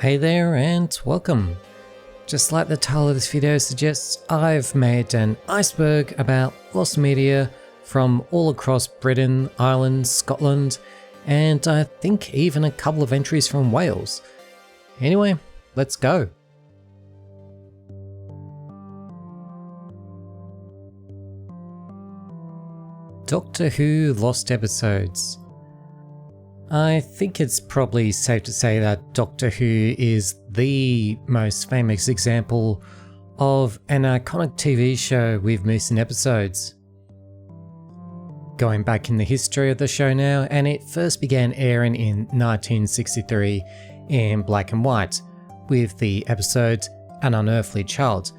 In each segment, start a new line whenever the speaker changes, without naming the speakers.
Hey there and welcome. Just like the title of this video suggests, I've made an iceberg about lost media from all across Britain, Ireland, Scotland, and I think even a couple of entries from Wales. Anyway, let's go. Doctor Who Lost Episodes. I think it's probably safe to say that Doctor Who is the most famous example of an iconic TV show with missing episodes. Going back in the history of the show now, and it first began airing in 1963 in black and white, with the episode An Unearthly Child,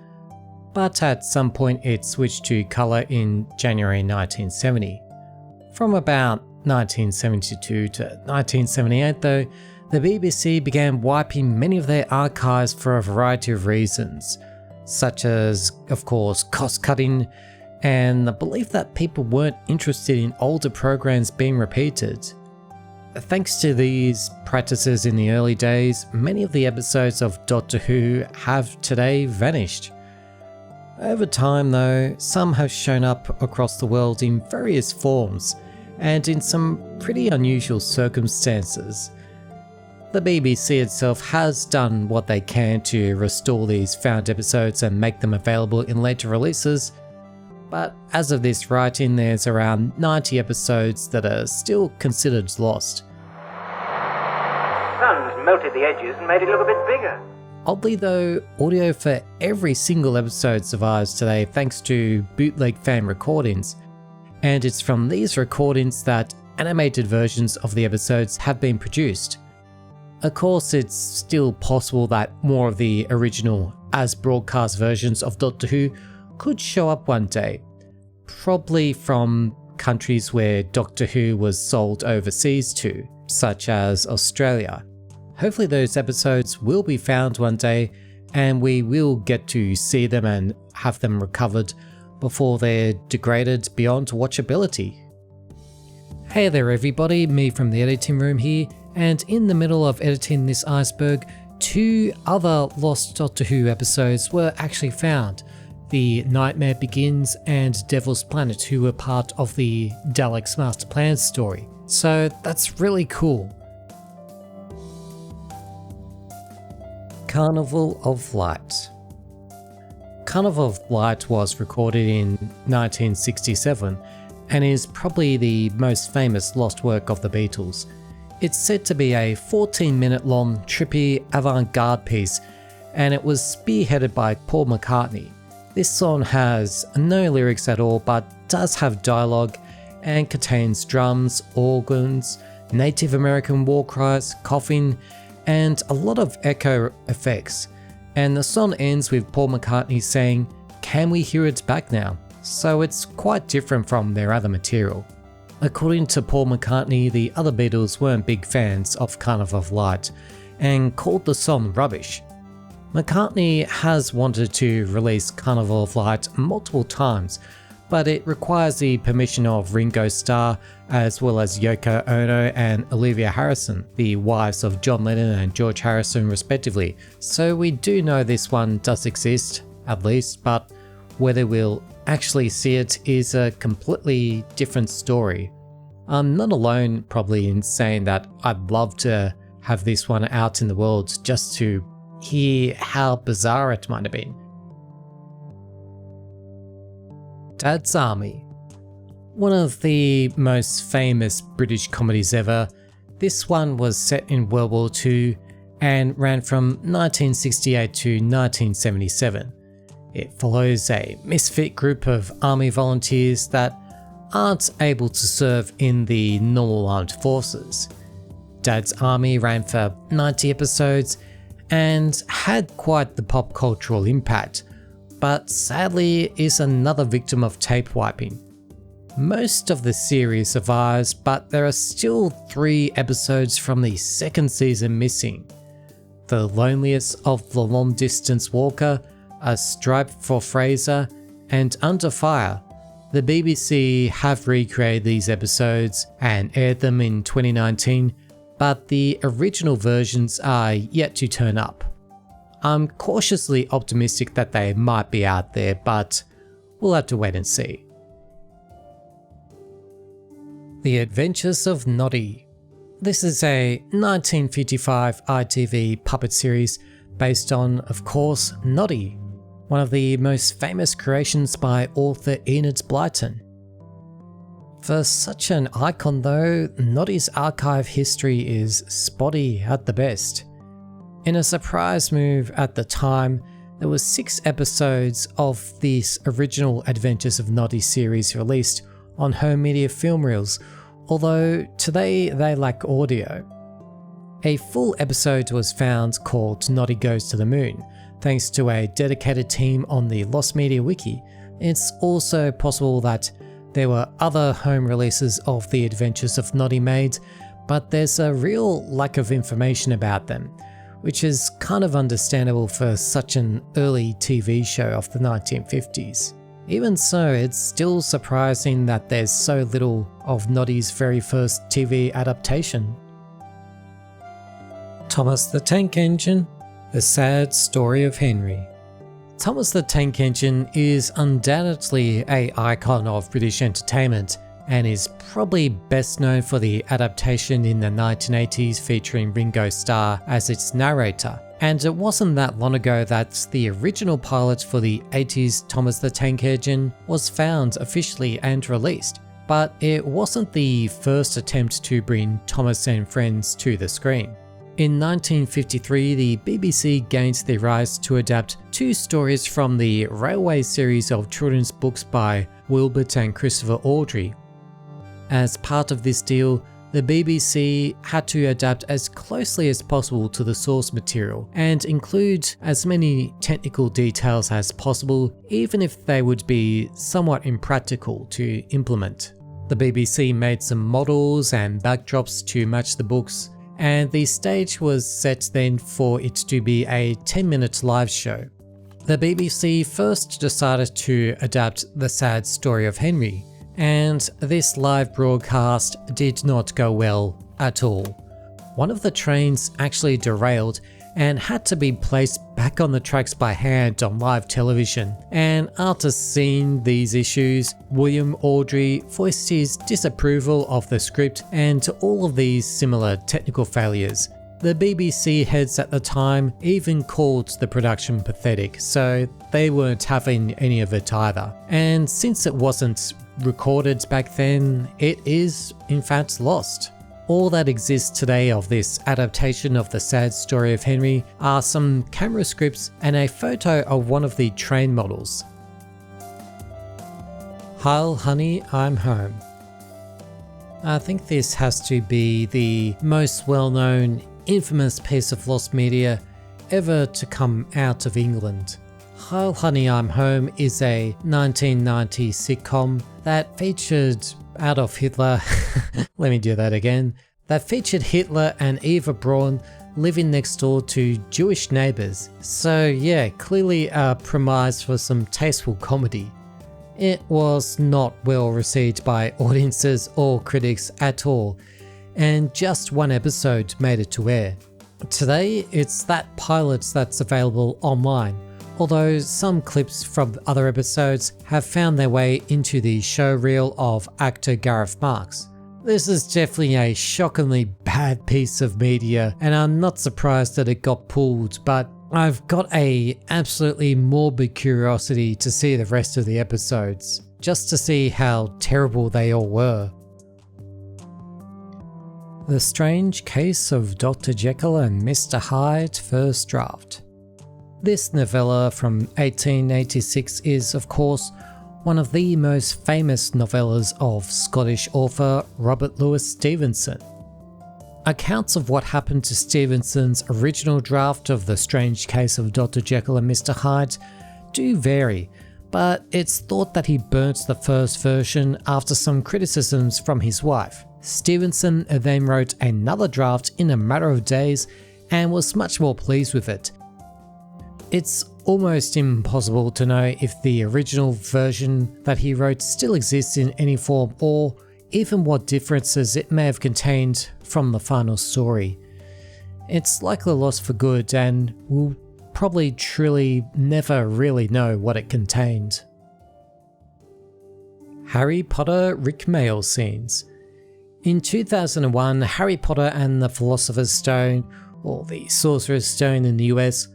but at some point it switched to colour in January 1970. From about 1972 to 1978 though, the BBC began wiping many of their archives for a variety of reasons, such as, of course, cost cutting and the belief that people weren't interested in older programs being repeated. Thanks to these practices in the early days, many of the episodes of Doctor Who have today vanished. Over time though, some have shown up across the world in various forms and in some pretty unusual circumstances. The BBC itself has done what they can to restore these found episodes and make them available in later releases, but as of this writing, there's around 90 episodes that are still considered lost.
Sun's melted the edges and made it look a bit bigger.
Oddly though, audio for every single episode survives today thanks to bootleg fan recordings, and it's from these recordings that animated versions of the episodes have been produced. Of course, it's still possible that more of the original as broadcast versions of Doctor Who could show up one day, probably from countries where Doctor Who was sold overseas to, such as Australia. Hopefully those episodes will be found one day and we will get to see them and have them recovered before they're degraded beyond watchability. Hey there everybody, me from the editing room here, and in the middle of editing this iceberg, two other lost Doctor Who episodes were actually found. The Nightmare Begins and Devil's Planet, who were part of the Daleks Master Plan story. So that's really cool. Carnival of Light. Carnival of Light was recorded in 1967 and is probably the most famous lost work of the Beatles. It's said to be a 14-minute long, trippy, avant-garde piece, and it was spearheaded by Paul McCartney. This song has no lyrics at all, but does have dialogue and contains drums, organs, Native American war cries, coughing, and a lot of echo effects. And the song ends with Paul McCartney saying, "Can we hear it back now?" So it's quite different from their other material. According to Paul McCartney, the other Beatles weren't big fans of Carnival of Light and called the song rubbish. McCartney has wanted to release Carnival of Light multiple times, but it requires the permission of Ringo Starr as well as Yoko Ono and Olivia Harrison, the wives of John Lennon and George Harrison respectively. So we do know this one does exist, at least, but whether we'll actually see it is a completely different story. I'm not alone probably in saying that I'd love to have this one out in the world just to hear how bizarre it might have been. Dad's Army. One of the most famous British comedies ever, this one was set in World War II and ran from 1968 to 1977. It follows a misfit group of army volunteers that aren't able to serve in the normal armed forces. Dad's Army ran for 90 episodes and had quite the pop cultural impact, but sadly is another victim of tape wiping. Most of the series survives, but there are still 3 episodes from the second season missing. The Loneliest of the Long Distance Walker, A Stripe for Fraser, and Under Fire. The BBC have recreated these episodes and aired them in 2019, but the original versions are yet to turn up. I'm cautiously optimistic that they might be out there, but we'll have to wait and see. The Adventures of Noddy. This is a 1955 ITV puppet series based on, of course, Noddy, one of the most famous creations by author Enid Blyton. For such an icon though, Noddy's archive history is spotty at the best. In a surprise move at the time, there were 6 episodes of this original Adventures of Noddy series released on home media film reels, although today they lack audio. A full episode was found called Noddy Goes to the Moon, thanks to a dedicated team on the Lost Media Wiki. It's also possible that there were other home releases of the Adventures of Noddy made, but there's a real lack of information about them, which is kind of understandable for such an early TV show of the 1950s. Even so, it's still surprising that there's so little of Noddy's very first TV adaptation. Thomas the Tank Engine, The Sad Story of Henry. Thomas the Tank Engine is undoubtedly an icon of British entertainment and is probably best known for the adaptation in the 1980s featuring Ringo Starr as its narrator. And it wasn't that long ago that the original pilot for the 80s Thomas the Tank Engine was found officially and released, but it wasn't the first attempt to bring Thomas and Friends to the screen. In 1953, the BBC gained the rights to adapt 2 stories from the Railway series of children's books by Wilbert and Christopher Awdry. As part of this deal, the BBC had to adapt as closely as possible to the source material and include as many technical details as possible, even if they would be somewhat impractical to implement. The BBC made some models and backdrops to match the books, and the stage was set then for it to be a 10-minute live show. The BBC first decided to adapt The Sad Story of Henry, and this live broadcast did not go well at all. One of the trains actually derailed and had to be placed back on the tracks by hand on live television, and after seeing these issues, William Awdry voiced his disapproval of the script and all of these similar technical failures. The BBC heads at the time even called the production pathetic, so they weren't having any of it either. And since it wasn't recorded back then, it is in fact lost. All that exists today of this adaptation of The Sad Story of Henry are some camera scripts and a photo of one of the train models. Heil, Honey, I'm Home. I think this has to be the most well-known, infamous piece of lost media ever to come out of England. Heil, Honey, I'm Home is a 1990 sitcom that featured Adolf Hitler, let me do that again, that featured Hitler and Eva Braun living next door to Jewish neighbours. So yeah, clearly a premise for some tasteful comedy. It was not well received by audiences or critics at all, and just 1 episode made it to air. Today, it's that pilot that's available online, although some clips from other episodes have found their way into the show reel of actor Gareth Marks. This is definitely a shockingly bad piece of media, and I'm not surprised that it got pulled, but I've got a absolutely morbid curiosity to see the rest of the episodes, just to see how terrible they all were. The Strange Case of Dr. Jekyll and Mr. Hyde First Draft. This novella from 1886 is, of course, one of the most famous novellas of Scottish author Robert Louis Stevenson. Accounts of what happened to Stevenson's original draft of The Strange Case of Dr. Jekyll and Mr. Hyde do vary, but it's thought that he burnt the first version after some criticisms from his wife. Stevenson then wrote another draft in a matter of days and was much more pleased with it. It's almost impossible to know if the original version that he wrote still exists in any form, or even what differences it may have contained from the final story. It's likely lost for good, and we'll probably truly never really know what it contained. Harry Potter Rick Mayall scenes. In 2001, Harry Potter and the Philosopher's Stone, or the Sorcerer's Stone in the US,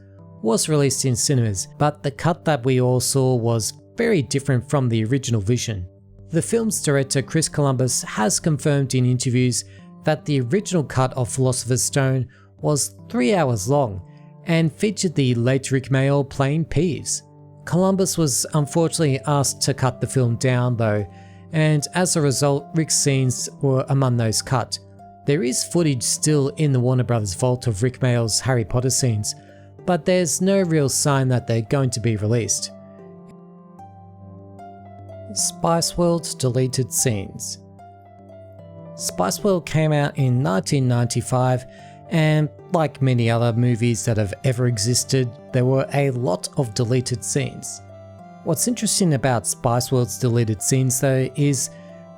was released in cinemas, but the cut that we all saw was very different from the original vision. The film's director Chris Columbus has confirmed in interviews that the original cut of Philosopher's Stone was 3 hours long and featured the late Rick Mayall playing Peeves. Columbus was unfortunately asked to cut the film down though, and as a result Rick's scenes were among those cut. There is footage still in the Warner Brothers vault of Rick Mayall's Harry Potter scenes, but there's no real sign that they're going to be released. Spice World's deleted scenes. Spice World came out in 1995, and like many other movies that have ever existed, there were a lot of deleted scenes. What's interesting about Spice World's deleted scenes though is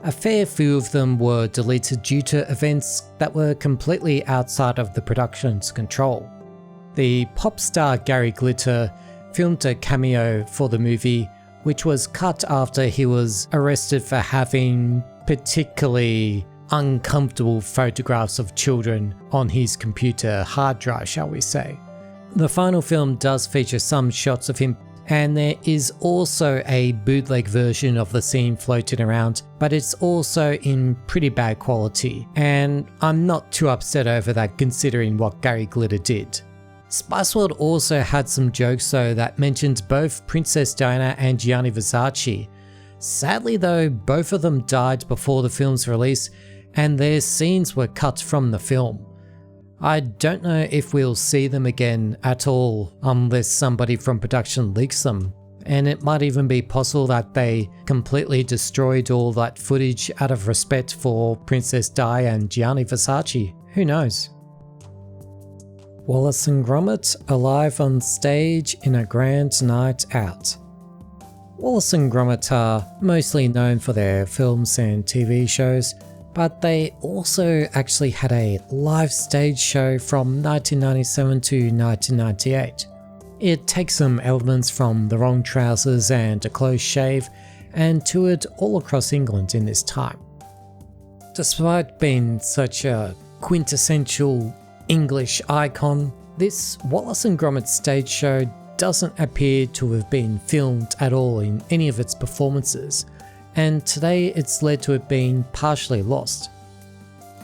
a fair few of them were deleted due to events that were completely outside of the production's control. The pop star Gary Glitter filmed a cameo for the movie, which was cut after he was arrested for having particularly uncomfortable photographs of children on his computer hard drive, shall we say. The final film does feature some shots of him, and there is also a bootleg version of the scene floating around, but it's also in pretty bad quality, and I'm not too upset over that considering what Gary Glitter did. Spice World also had some jokes though that mentioned both Princess Diana and Gianni Versace. Sadly though, both of them died before the film's release and their scenes were cut from the film. I don't know if we'll see them again at all unless somebody from production leaks them, and it might even be possible that they completely destroyed all that footage out of respect for Princess Di and Gianni Versace. Who knows? Wallace and Gromit alive on stage in a grand night out. Wallace and Gromit are mostly known for their films and TV shows, but they also actually had a live stage show from 1997 to 1998. It takes some elements from The Wrong Trousers and A Close Shave and toured all across England in this time. Despite being such a quintessential English icon, this Wallace and Gromit stage show doesn't appear to have been filmed at all in any of its performances, and today it's led to it being partially lost.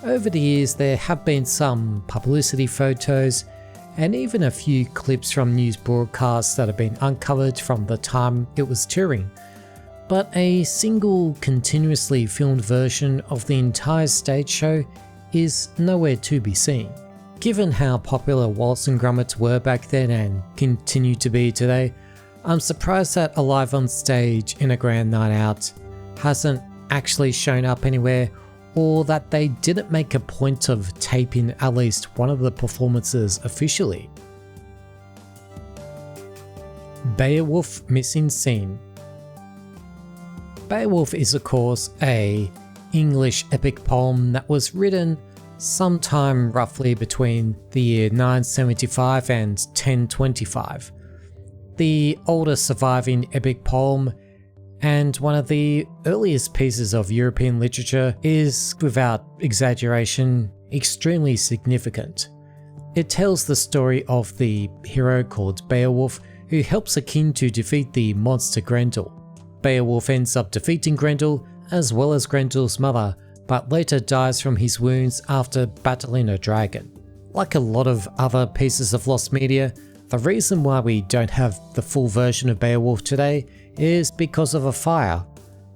Over the years there have been some publicity photos and even a few clips from news broadcasts that have been uncovered from the time it was touring, but a single continuously filmed version of the entire stage show is nowhere to be seen. Given how popular Wallace and Gromit were back then and continue to be today, I'm surprised that Alive on Stage in a Grand Night Out hasn't actually shown up anywhere, or that they didn't make a point of taping at least one of the performances officially. Beowulf missing scene. Beowulf is of course a English epic poem that was written sometime roughly between the year 975 and 1025. The oldest surviving epic poem and one of the earliest pieces of European literature is, without exaggeration, extremely significant. It tells the story of the hero called Beowulf who helps a king to defeat the monster Grendel. Beowulf ends up defeating Grendel as well as Grendel's mother, but later dies from his wounds after battling a dragon. Like a lot of other pieces of lost media, the reason why we don't have the full version of Beowulf today is because of a fire.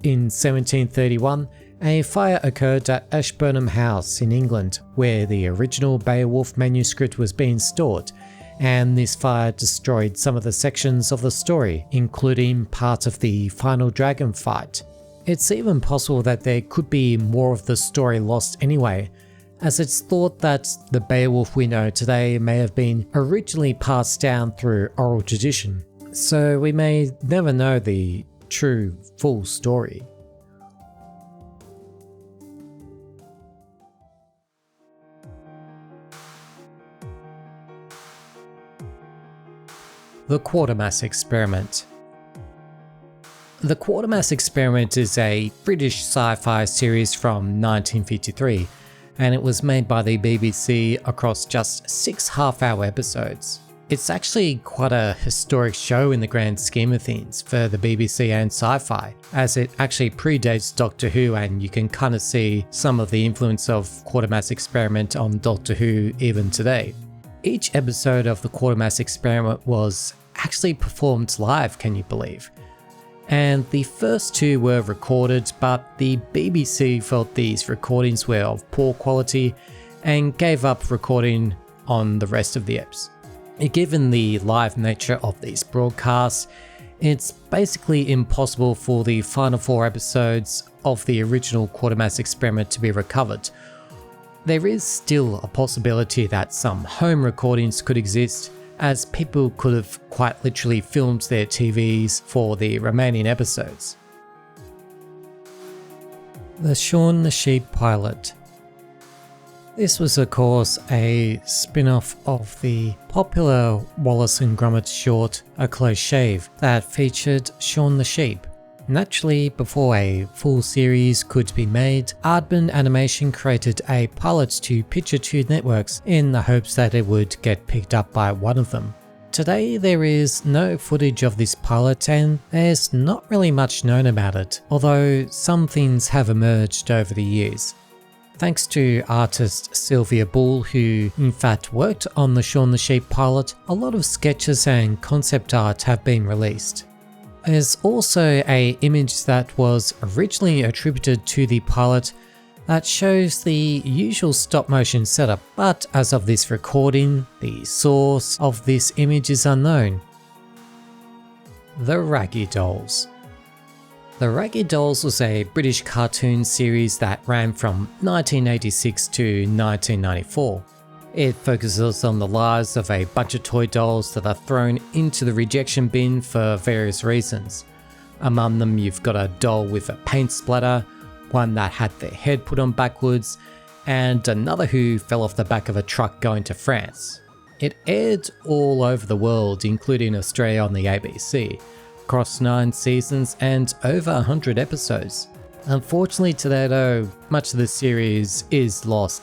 In 1731, a fire occurred at Ashburnham House in England, where the original Beowulf manuscript was being stored, and this fire destroyed some of the sections of the story, including part of the final dragon fight. It's even possible that there could be more of the story lost anyway, as it's thought that the Beowulf we know today may have been originally passed down through oral tradition, so we may never know the true full story. The Quartermass Experiment. The Quartermass Experiment is a British sci-fi series from 1953, and it was made by the BBC across just 6 half-hour episodes. It's actually quite a historic show in the grand scheme of things for the BBC and sci-fi, as it actually predates Doctor Who, and you can kind of see some of the influence of Quartermass Experiment on Doctor Who even today. Each episode of the Quartermass Experiment was actually performed live, can you believe? And the first 2 were recorded, but the BBC felt these recordings were of poor quality and gave up recording on the rest of the eps. Given the live nature of these broadcasts, it's basically impossible for the final 4 episodes of the original Quartermass Experiment to be recovered. There is still a possibility that some home recordings could exist, as people could have quite literally filmed their TVs for the remaining episodes. The Shaun the Sheep pilot. This was of course a spin-off of the popular Wallace and Gromit short A Close Shave that featured Shaun the Sheep. Naturally, before a full series could be made, Aardman Animation created a pilot to pitch it to networks in the hopes that it would get picked up by one of them. Today there is no footage of this pilot and there's not really much known about it, although some things have emerged over the years. Thanks to artist Sylvia Bull, who in fact worked on the Shaun the Sheep pilot, a lot of sketches and concept art have been released. There's also an image that was originally attributed to the pilot that shows the usual stop motion setup, but as of this recording, the source of this image is unknown. The Raggy Dolls. The Raggy Dolls was a British cartoon series that ran from 1986 to 1994. It focuses on the lives of a bunch of toy dolls that are thrown into the rejection bin for various reasons. Among them, you've got a doll with a paint splatter, one that had their head put on backwards, and another who fell off the back of a truck going to France. It aired all over the world, including Australia on the ABC, across 9 seasons and over 100 episodes. Unfortunately today though, much of the series is lost.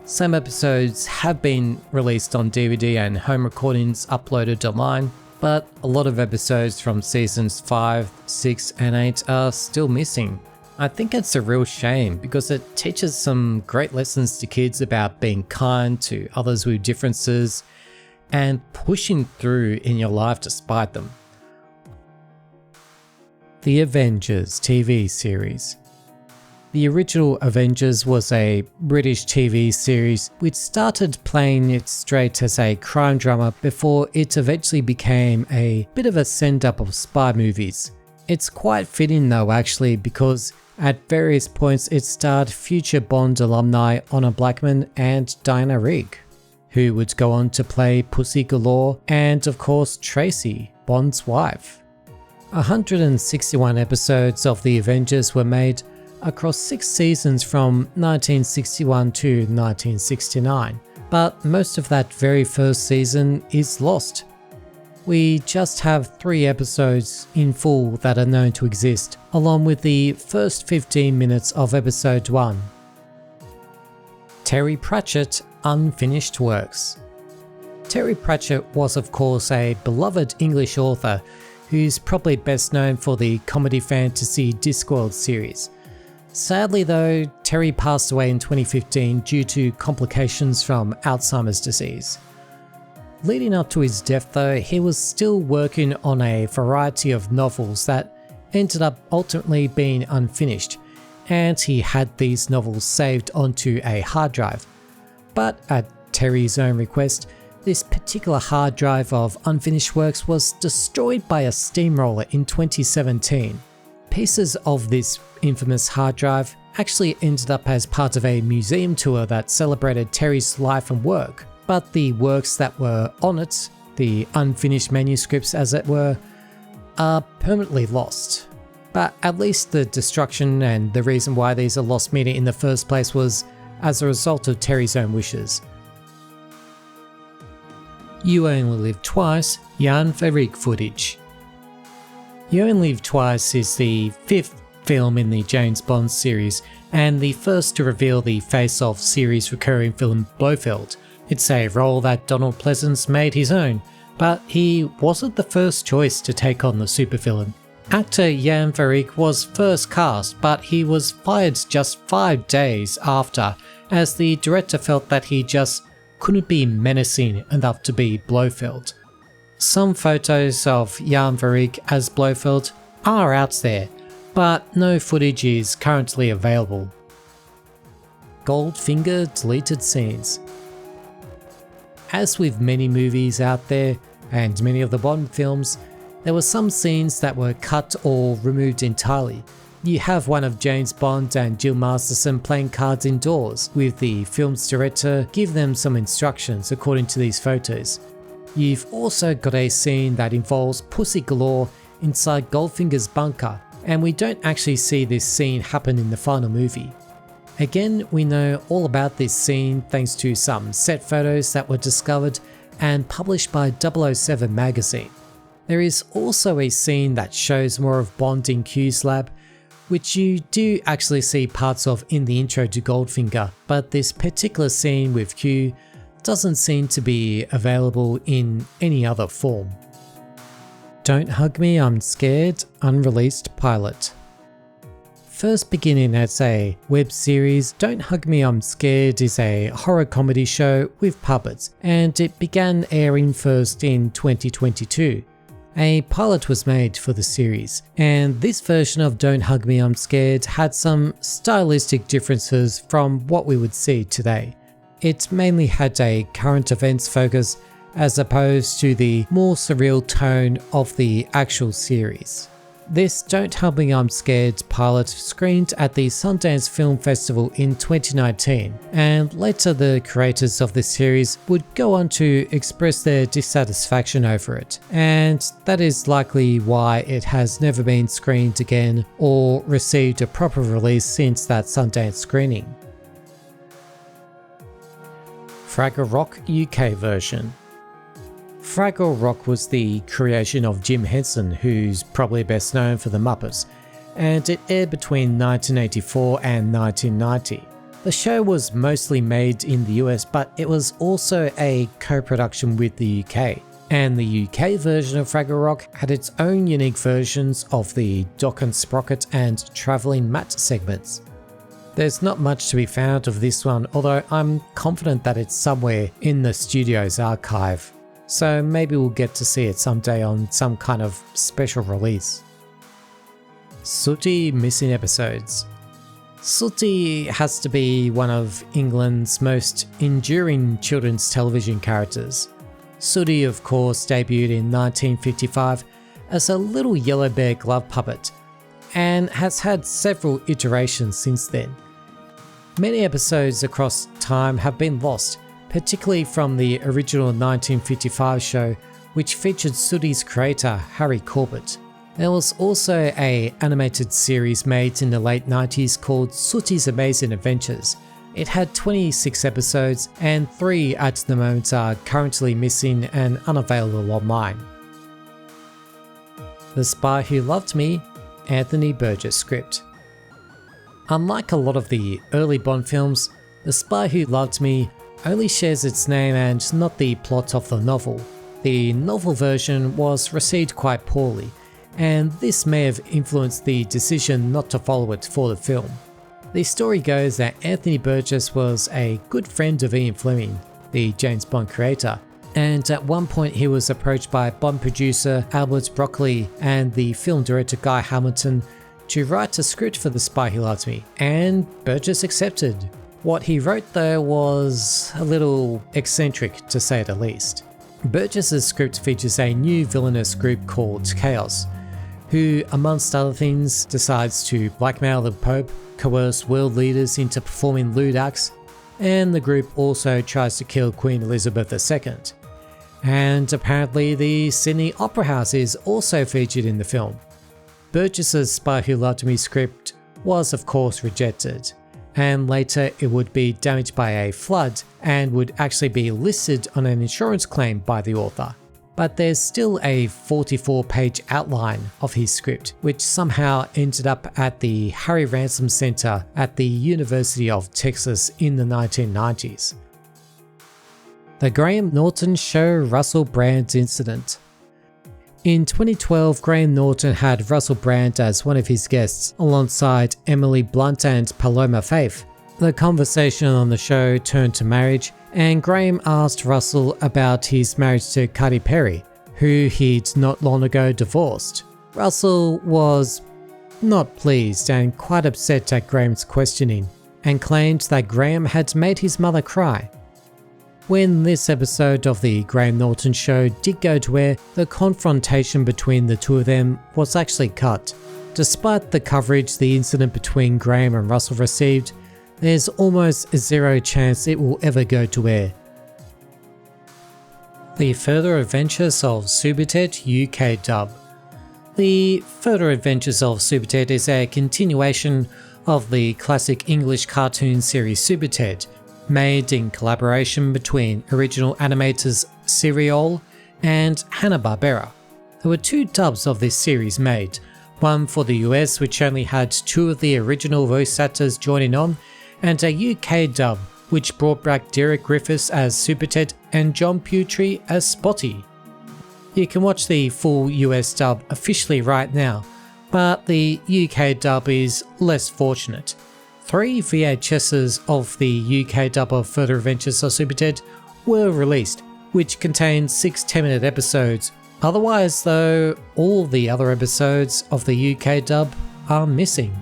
Some episodes have been released on DVD and home recordings uploaded online, but a lot of episodes from seasons 5, 6 and 8 are still missing. I think it's a real shame because it teaches some great lessons to kids about being kind to others with differences and pushing through in your life despite them. The Avengers TV series. The original Avengers was a British TV series which started playing it straight as a crime drama before it eventually became a bit of a send-up of spy movies. It's quite fitting though actually, because at various points it starred future Bond alumni Honor Blackman and Diana Rigg, who would go on to play Pussy Galore and of course Tracy, Bond's wife. 161 episodes of The Avengers were made across 6 seasons from 1961 to 1969, but most of that very first season is lost. We just have 3 episodes in full that are known to exist, along with the first 15 minutes of episode 1. Terry Pratchett Unfinished Works. Terry Pratchett was of course a beloved English author who's probably best known for the comedy fantasy Discworld series. Sadly though, Terry passed away in 2015 due to complications from Alzheimer's disease. Leading up to his death though, he was still working on a variety of novels that ended up ultimately being unfinished, and he had these novels saved onto a hard drive. But at Terry's own request, this particular hard drive of unfinished works was destroyed by a steamroller in 2017. Pieces of this infamous hard drive actually ended up as part of a museum tour that celebrated Terry's life and work, but the works that were on it, the unfinished manuscripts as it were, are permanently lost. But at least the destruction and the reason why these are lost media in the first place was as a result of Terry's own wishes. You Only Live Twice, Jan Werich footage. You Only Live Twice is the 5th film in the James Bond series and the first to reveal the face-off series recurring villain Blofeld. It's a role that Donald Pleasance made his own, but he wasn't the first choice to take on the supervillain. Actor Jan Werich was first cast, but he was fired just 5 days after, as the director felt that he just couldn't be menacing enough to be Blofeld. Some photos of Jan Werich as Blofeld are out there, but no footage is currently available. Goldfinger deleted scenes. As with many movies out there, and many of the Bond films, there were some scenes that were cut or removed entirely. You have one of James Bond and Jill Masterson playing cards indoors, with the film's director give them some instructions according to these photos. You've also got a scene that involves pussy galore inside Goldfinger's bunker, and we don't actually see this scene happen in the final movie. Again, we know all about this scene thanks to some set photos that were discovered and published by 007 magazine. There is also a scene that shows more of Bond in Q's lab, which you do actually see parts of in the intro to Goldfinger, but this particular scene with Q doesn't seem to be available in any other form. Don't Hug Me, I'm Scared, unreleased pilot. First beginning as a web series, Don't Hug Me, I'm Scared is a horror comedy show with puppets, and it began airing first in 2022. A pilot was made for the series, and this version of Don't Hug Me, I'm Scared had some stylistic differences from what we would see today. It mainly had a current events focus as opposed to the more surreal tone of the actual series. This Don't Hug Me, I'm Scared pilot screened at the Sundance Film Festival in 2019, and later the creators of this series would go on to express their dissatisfaction over it, and that is likely why it has never been screened again or received a proper release since that Sundance screening. Fraggle Rock UK version. Fraggle Rock was the creation of Jim Henson, who's probably best known for The Muppets, and it aired between 1984 and 1990. The show was mostly made in the US, but it was also a co-production with the UK, and the UK version of Fraggle Rock had its own unique versions of the Doc and Sprocket and Travelling Matt segments. There's not much to be found of this one, although I'm confident that it's somewhere in the studio's archive. So maybe we'll get to see it someday on some kind of special release. Sooty missing episodes. Sooty has to be one of England's most enduring children's television characters. Sooty, of course, debuted in 1955 as a little yellow bear glove puppet, and has had several iterations since then. Many episodes across time have been lost, particularly from the original 1955 show, which featured Sooty's creator Harry Corbett. There was also an animated series made in the late 90s called Sooty's Amazing Adventures. It had 26 episodes, and 3 at the moment are currently missing and unavailable online. The Spy Who Loved Me, Anthony Burgess script. Unlike a lot of the early Bond films, The Spy Who Loved Me only shares its name and not the plot of the novel. The novel version was received quite poorly, and this may have influenced the decision not to follow it for the film. The story goes that Anthony Burgess was a good friend of Ian Fleming, the James Bond creator, and at one point he was approached by Bond producer Albert Broccoli and the film director Guy Hamilton to write a script for The Spy Who Loved Me, and Burgess accepted. What he wrote though was a little eccentric, to say the least. Burgess's script features a new villainous group called Chaos, who amongst other things decides to blackmail the Pope, coerce world leaders into performing lewd acts, and the group also tries to kill Queen Elizabeth II. And apparently the Sydney Opera House is also featured in the film. Burgess's Spy Who Loved Me script was of course rejected, and later it would be damaged by a flood and would actually be listed on an insurance claim by the author. But there's still a 44-page outline of his script, which somehow ended up at the Harry Ransom Center at the University of Texas in the 1990s. The Graham Norton Show Russell Brand Incident. In 2012, Graham Norton had Russell Brand as one of his guests alongside Emily Blunt and Paloma Faith. The conversation on the show turned to marriage, and Graham asked Russell about his marriage to Katy Perry, who he'd not long ago divorced. Russell was not pleased and quite upset at Graham's questioning, and claimed that Graham had made his mother cry. When this episode of the Graham Norton Show did go to air, the confrontation between the two of them was actually cut. Despite the coverage the incident between Graham and Russell received, there's almost zero chance it will ever go to air. The Further Adventures of Superted UK dub. The Further Adventures of Superted is a continuation of the classic English cartoon series Superted, made in collaboration between original animators Mayall and Hanna-Barbera. There were 2 dubs of this series made, one for the US which only had 2 of the original voice actors joining on, and a UK dub which brought back Derek Griffiths as Superted and John Pewtree as Spotty. You can watch the full US dub officially right now, but the UK dub is less fortunate. 3 VHSs of the UK dub of Further Adventures of Superted were released, which contained 6 10-minute episodes. Otherwise though, all the other episodes of the UK dub are missing.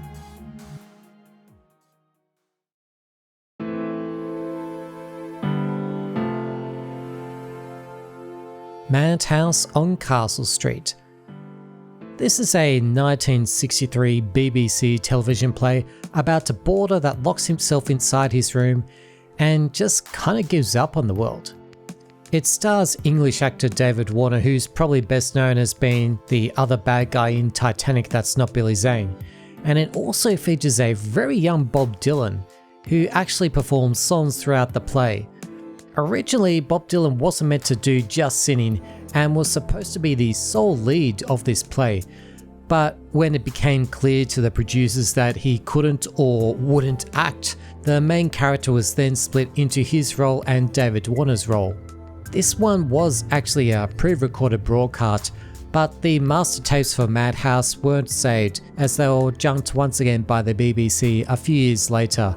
Madhouse on Castle Street. This is a 1963 BBC television play about a boarder that locks himself inside his room and just kinda gives up on the world. It stars English actor David Warner, who's probably best known as being the other bad guy in Titanic that's not Billy Zane, and it also features a very young Bob Dylan, who actually performs songs throughout the play. Originally, Bob Dylan wasn't meant to do just singing and was supposed to be the sole lead of this play, but when it became clear to the producers that he couldn't or wouldn't act, the main character was then split into his role and David Warner's role. This one was actually a pre-recorded broadcast, but the master tapes for Madhouse weren't saved as they were junked once again by the BBC a few years later.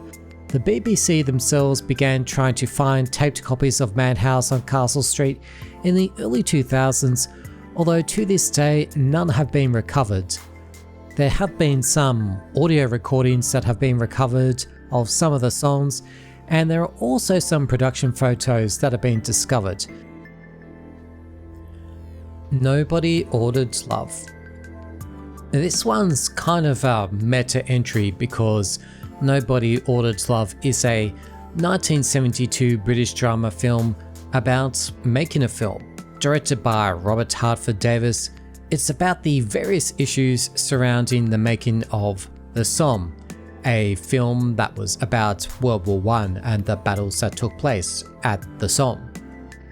The BBC themselves began trying to find taped copies of Madhouse on Castle Street in the early 2000s, although to this day none have been recovered. There have been some audio recordings that have been recovered of some of the songs, and there are also some production photos that have been discovered. Nobody Ordered Love. This one's kind of a meta entry because Nobody Ordered Love is a 1972 British drama film about making a film. Directed by Robert Hartford Davis, it's about the various issues surrounding the making of The Somme, a film that was about World War I and the battles that took place at the Somme.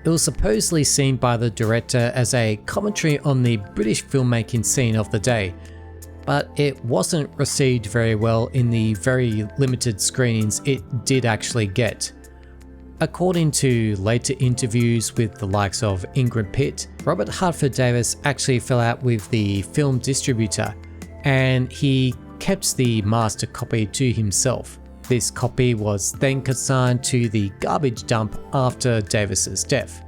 It was supposedly seen by the director as a commentary on the British filmmaking scene of the day, but it wasn't received very well in the very limited screenings it did actually get. According to later interviews with the likes of Ingrid Pitt, Robert Hartford Davis actually fell out with the film distributor, and he kept the master copy to himself. This copy was then consigned to the garbage dump after Davis's death.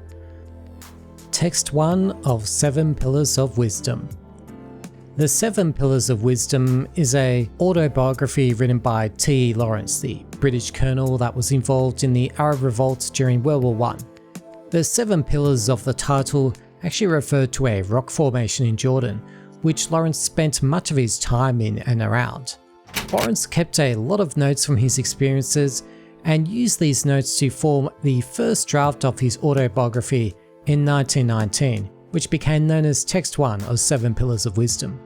Text 1 of 7 Pillars of Wisdom. The 7 Pillars of Wisdom is an autobiography written by T. Lawrence, the British colonel that was involved in the Arab revolt during World War I. The 7 pillars of the title actually refer to a rock formation in Jordan, which Lawrence spent much of his time in and around. Lawrence kept a lot of notes from his experiences and used these notes to form the first draft of his autobiography in 1919, which became known as Text 1 of 7 Pillars of Wisdom.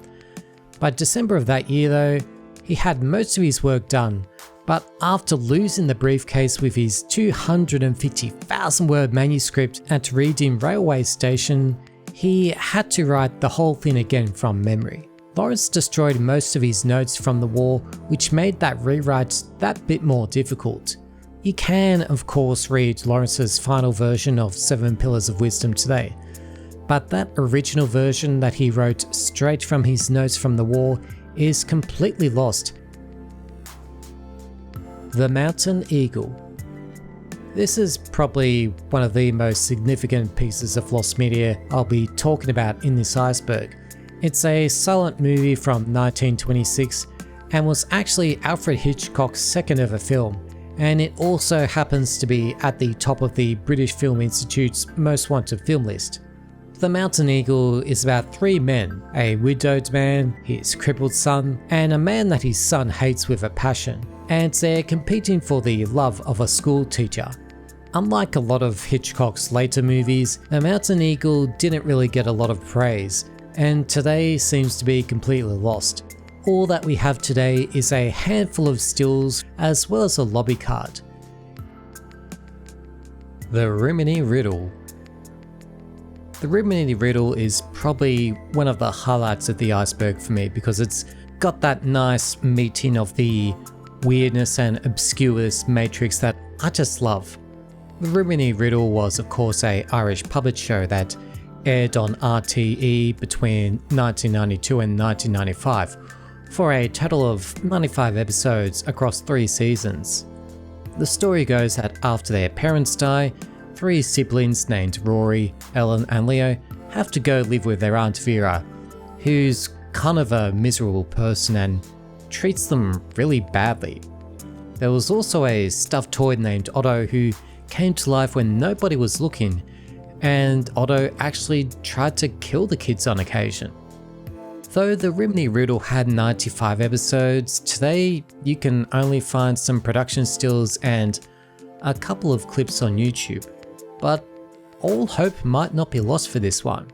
By December of that year though, he had most of his work done, But after losing the briefcase with his 250,000 word manuscript at Reading Railway Station, he had to write the whole thing again from memory. Lawrence destroyed most of his notes from the war, which made that rewrite that bit more difficult. You can, of course, read Lawrence's final version of 7 Pillars of Wisdom today, but that original version that he wrote straight from his notes from the war is completely lost. The Mountain Eagle. This is probably one of the most significant pieces of lost media I'll be talking about in this iceberg. It's a silent movie from 1926 and was actually Alfred Hitchcock's second ever film, and it also happens to be at the top of the British Film Institute's Most Wanted film list. The Mountain Eagle is about 3 men, a widowed man, his crippled son, and a man that his son hates with a passion, and they're competing for the love of a school teacher. Unlike a lot of Hitchcock's later movies, The Mountain Eagle didn't really get a lot of praise, and today seems to be completely lost. All that we have today is a handful of stills as well as a lobby card. The Rimini Riddle. The Rimini Riddle is probably one of the highlights of the iceberg for me because it's got that nice meeting of the weirdness and obscurest matrix that I just love. The Rimini Riddle was of course a Irish puppet show that aired on RTE between 1992 and 1995 for a total of 95 episodes across 3 seasons. The story goes that after their parents die, 3 siblings named Rory, Ellen and Leo have to go live with their Aunt Vera, who's kind of a miserable person and treats them really badly. There was also a stuffed toy named Otto who came to life when nobody was looking, and Otto actually tried to kill the kids on occasion. Though the Rimini Riddle had 95 episodes, today you can only find some production stills and a couple of clips on YouTube, but all hope might not be lost for this one.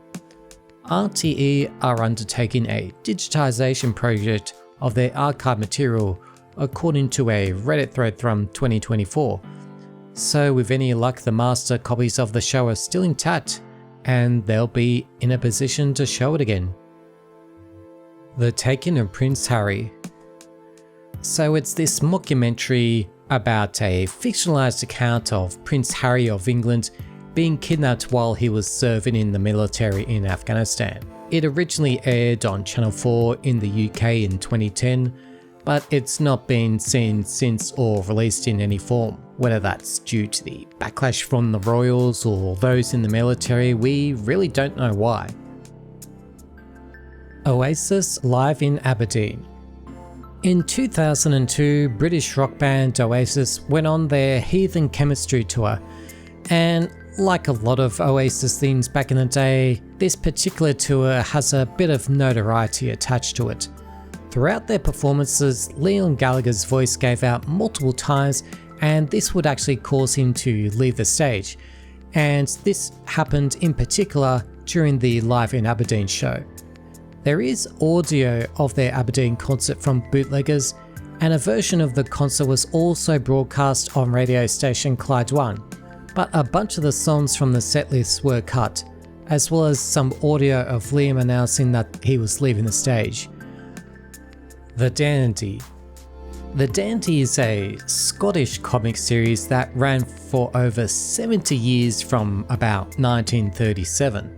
RTE are undertaking a digitization project of their archive material according to a Reddit thread from 2024. So with any luck, the master copies of the show are still intact and they'll be in a position to show it again. The Taking of Prince Harry. So it's this mockumentary about a fictionalized account of Prince Harry of England being kidnapped while he was serving in the military in Afghanistan. It originally aired on Channel 4 in the UK in 2010, but it's not been seen since or released in any form. Whether that's due to the backlash from the royals or those in the military, we really don't know why. Oasis live in Aberdeen. In 2002, British rock band Oasis went on their Heathen Chemistry tour, and like a lot of Oasis things back in the day, this particular tour has a bit of notoriety attached to it. Throughout their performances, Liam Gallagher's voice gave out multiple times, and this would actually cause him to leave the stage, and this happened in particular during the Live in Aberdeen show. There is audio of their Aberdeen concert from bootleggers, and a version of the concert was also broadcast on radio station Clyde One, but a bunch of the songs from the setlist were cut, as well as some audio of Liam announcing that he was leaving the stage. The Dandy. The Dandy is a Scottish comic series that ran for over 70 years from about 1937.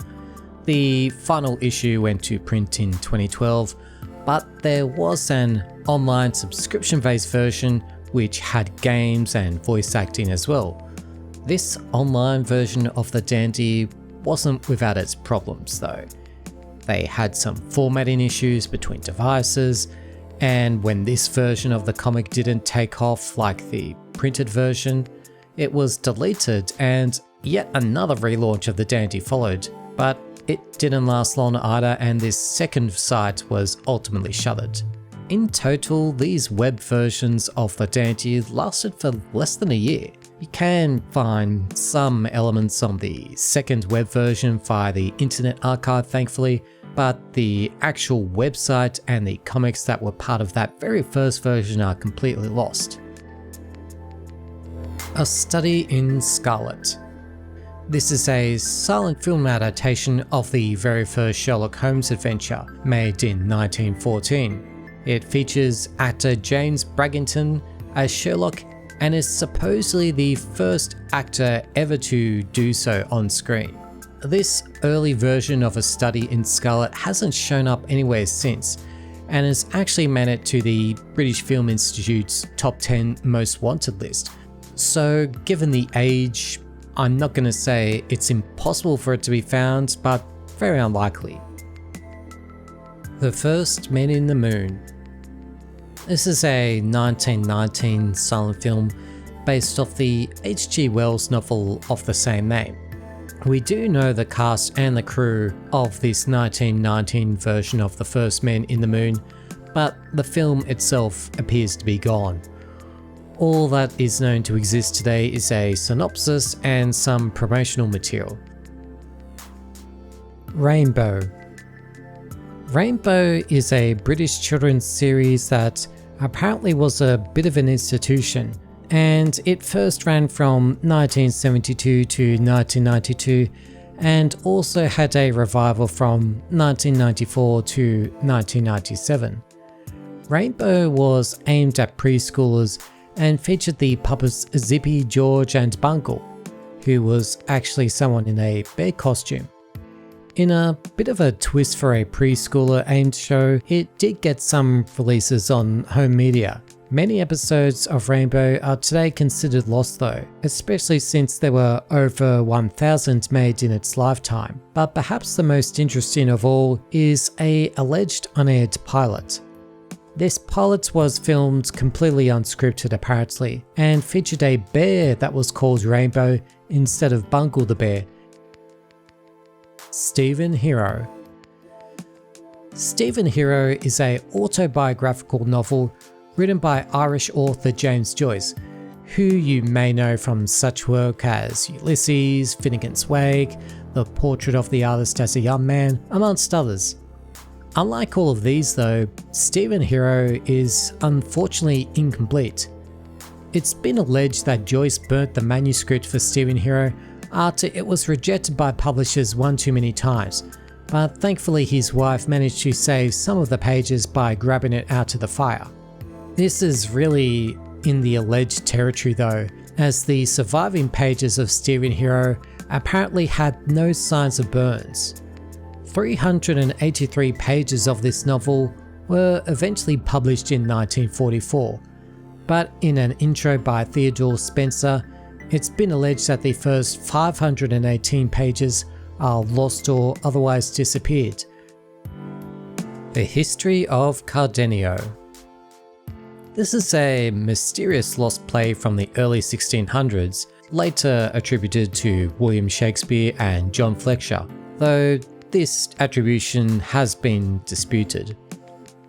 The final issue went to print in 2012, but there was an online subscription-based version which had games and voice acting as well. This online version of The Dandy wasn't without its problems though. They had some formatting issues between devices, and when this version of the comic didn't take off like the printed version, it was deleted and yet another relaunch of The Dandy followed, but it didn't last long either, and this second site was ultimately shuttered. In total, these web versions of The Dandy lasted for less than a year. You can find some elements on the second web version via the Internet Archive thankfully, but the actual website and the comics that were part of that very first version are completely lost. A Study in Scarlet. This is a silent film adaptation of the very first Sherlock Holmes adventure, made in 1914. It features actor James Braggington as Sherlock and is supposedly the first actor ever to do so on screen. This early version of A Study in Scarlet hasn't shown up anywhere since, and has actually made it to the British Film Institute's top 10 most wanted list. So given the age, I'm not going to say it's impossible for it to be found, but very unlikely. The First Men in the Moon. This is a 1919 silent film based off the H.G. Wells novel of the same name. We do know the cast and the crew of this 1919 version of The First Men in the Moon, but the film itself appears to be gone. All that is known to exist today is a synopsis and some promotional material. Rainbow. Rainbow is a British children's series that apparently was a bit of an institution, and it first ran from 1972 to 1992 and also had a revival from 1994 to 1997. Rainbow was aimed at preschoolers and featured the puppets Zippy, George and Bungle, who was actually someone in a bear costume. In a bit of a twist for a preschooler aimed show, it did get some releases on home media. Many episodes of Rainbow are today considered lost though, especially since there were over 1,000 made in its lifetime. But perhaps the most interesting of all is a alleged unaired pilot. This pilot was filmed completely unscripted apparently, and featured a bear that was called Rainbow instead of Bungle the bear. Stephen Hero. Stephen Hero is an autobiographical novel written by Irish author James Joyce, who you may know from such work as Ulysses, Finnegan's Wake, The Portrait of the Artist as a Young Man, amongst others. Unlike all of these though, Stephen Hero is unfortunately incomplete. It's been alleged that Joyce burnt the manuscript for Stephen Hero after it was rejected by publishers one too many times, but thankfully his wife managed to save some of the pages by grabbing it out of the fire. This is really in the alleged territory though, as the surviving pages of Stephen Hero apparently had no signs of burns. 383 pages of this novel were eventually published in 1944, but in an intro by Theodore Spencer, it's been alleged that the first 518 pages are lost or otherwise disappeared. The History of Cardenio. This is a mysterious lost play from the early 1600s, later attributed to William Shakespeare and John Fletcher, though this attribution has been disputed.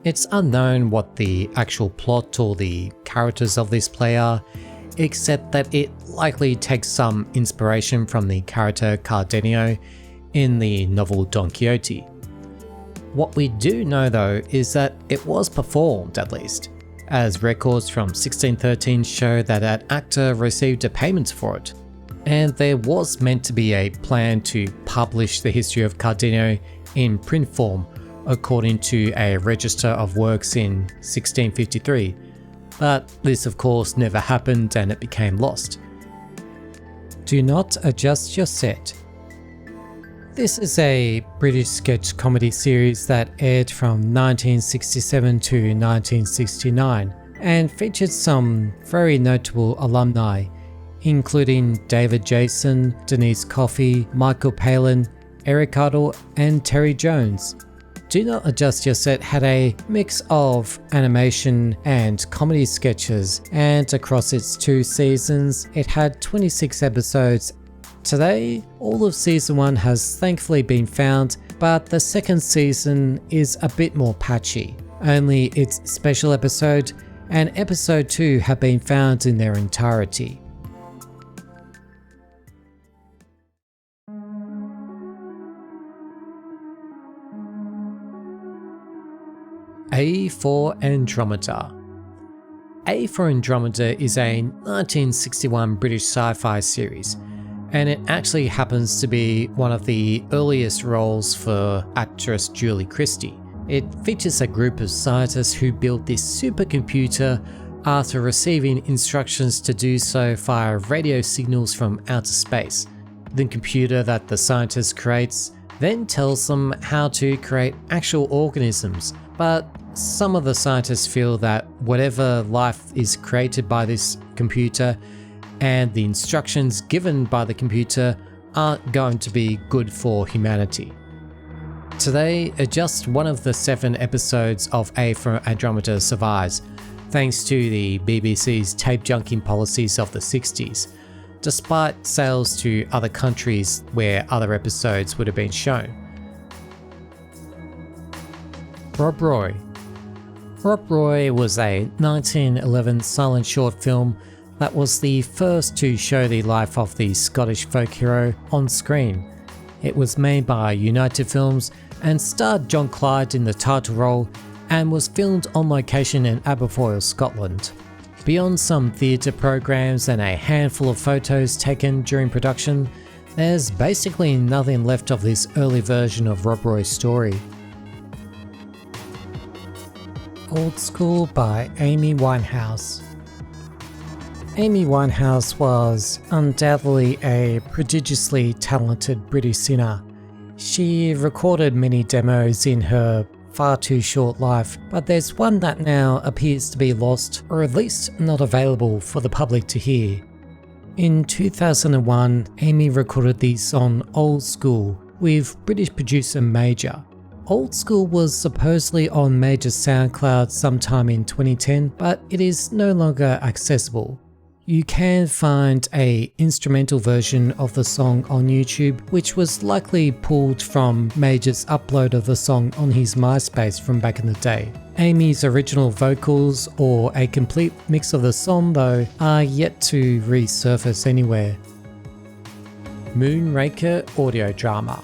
It's unknown what the actual plot or the characters of this play are, except that it likely takes some inspiration from the character Cardenio in the novel Don Quixote. What we do know though is that it was performed at least, as records from 1613 show that an actor received a payment for it. And there was meant to be a plan to publish the history of Cardenio in print form according to a register of works in 1653, but this of course never happened and it became lost. Do not adjust your set. This is a British sketch comedy series that aired from 1967 to 1969 and featured some very notable alumni, including David Jason, Denise Coffey, Michael Palin, Eric Idle and Terry Jones. Do Not Adjust Your Set had a mix of animation and comedy sketches, and across its 2 seasons it had 26 episodes. Today, all of season 1 has thankfully been found, but the second season is a bit more patchy. Only its special episode and episode 2 have been found in their entirety. A for Andromeda. A for Andromeda is a 1961 British sci-fi series, and it actually happens to be one of the earliest roles for actress Julie Christie. It features a group of scientists who built this supercomputer after receiving instructions to do so via radio signals from outer space. The computer that the scientist creates then tells them how to create actual organisms, but some of the scientists feel that whatever life is created by this computer and the instructions given by the computer aren't going to be good for humanity. Today, just one of the 7 episodes of A for Andromeda survives, thanks to the BBC's tape junking policies of the 60s, despite sales to other countries where other episodes would have been shown. Rob Roy. Rob Roy was a 1911 silent short film that was the first to show the life of the Scottish folk hero on screen. It was made by United Films and starred John Clyde in the title role and was filmed on location in Aberfoyle, Scotland. Beyond some theatre programs and a handful of photos taken during production, there's basically nothing left of this early version of Rob Roy's story. Old School by Amy Winehouse. Amy Winehouse was undoubtedly a prodigiously talented British singer. She recorded many demos in her far too short life, but there's one that now appears to be lost, or at least not available for the public to hear. In 2001, Amy recorded the song Old School with British producer Major. Old School was supposedly on Major's SoundCloud sometime in 2010, but it is no longer accessible. You can find an instrumental version of the song on YouTube, which was likely pulled from Major's upload of the song on his MySpace from back in the day. Amy's original vocals or a complete mix of the song, though, are yet to resurface anywhere. Moonraker audio drama.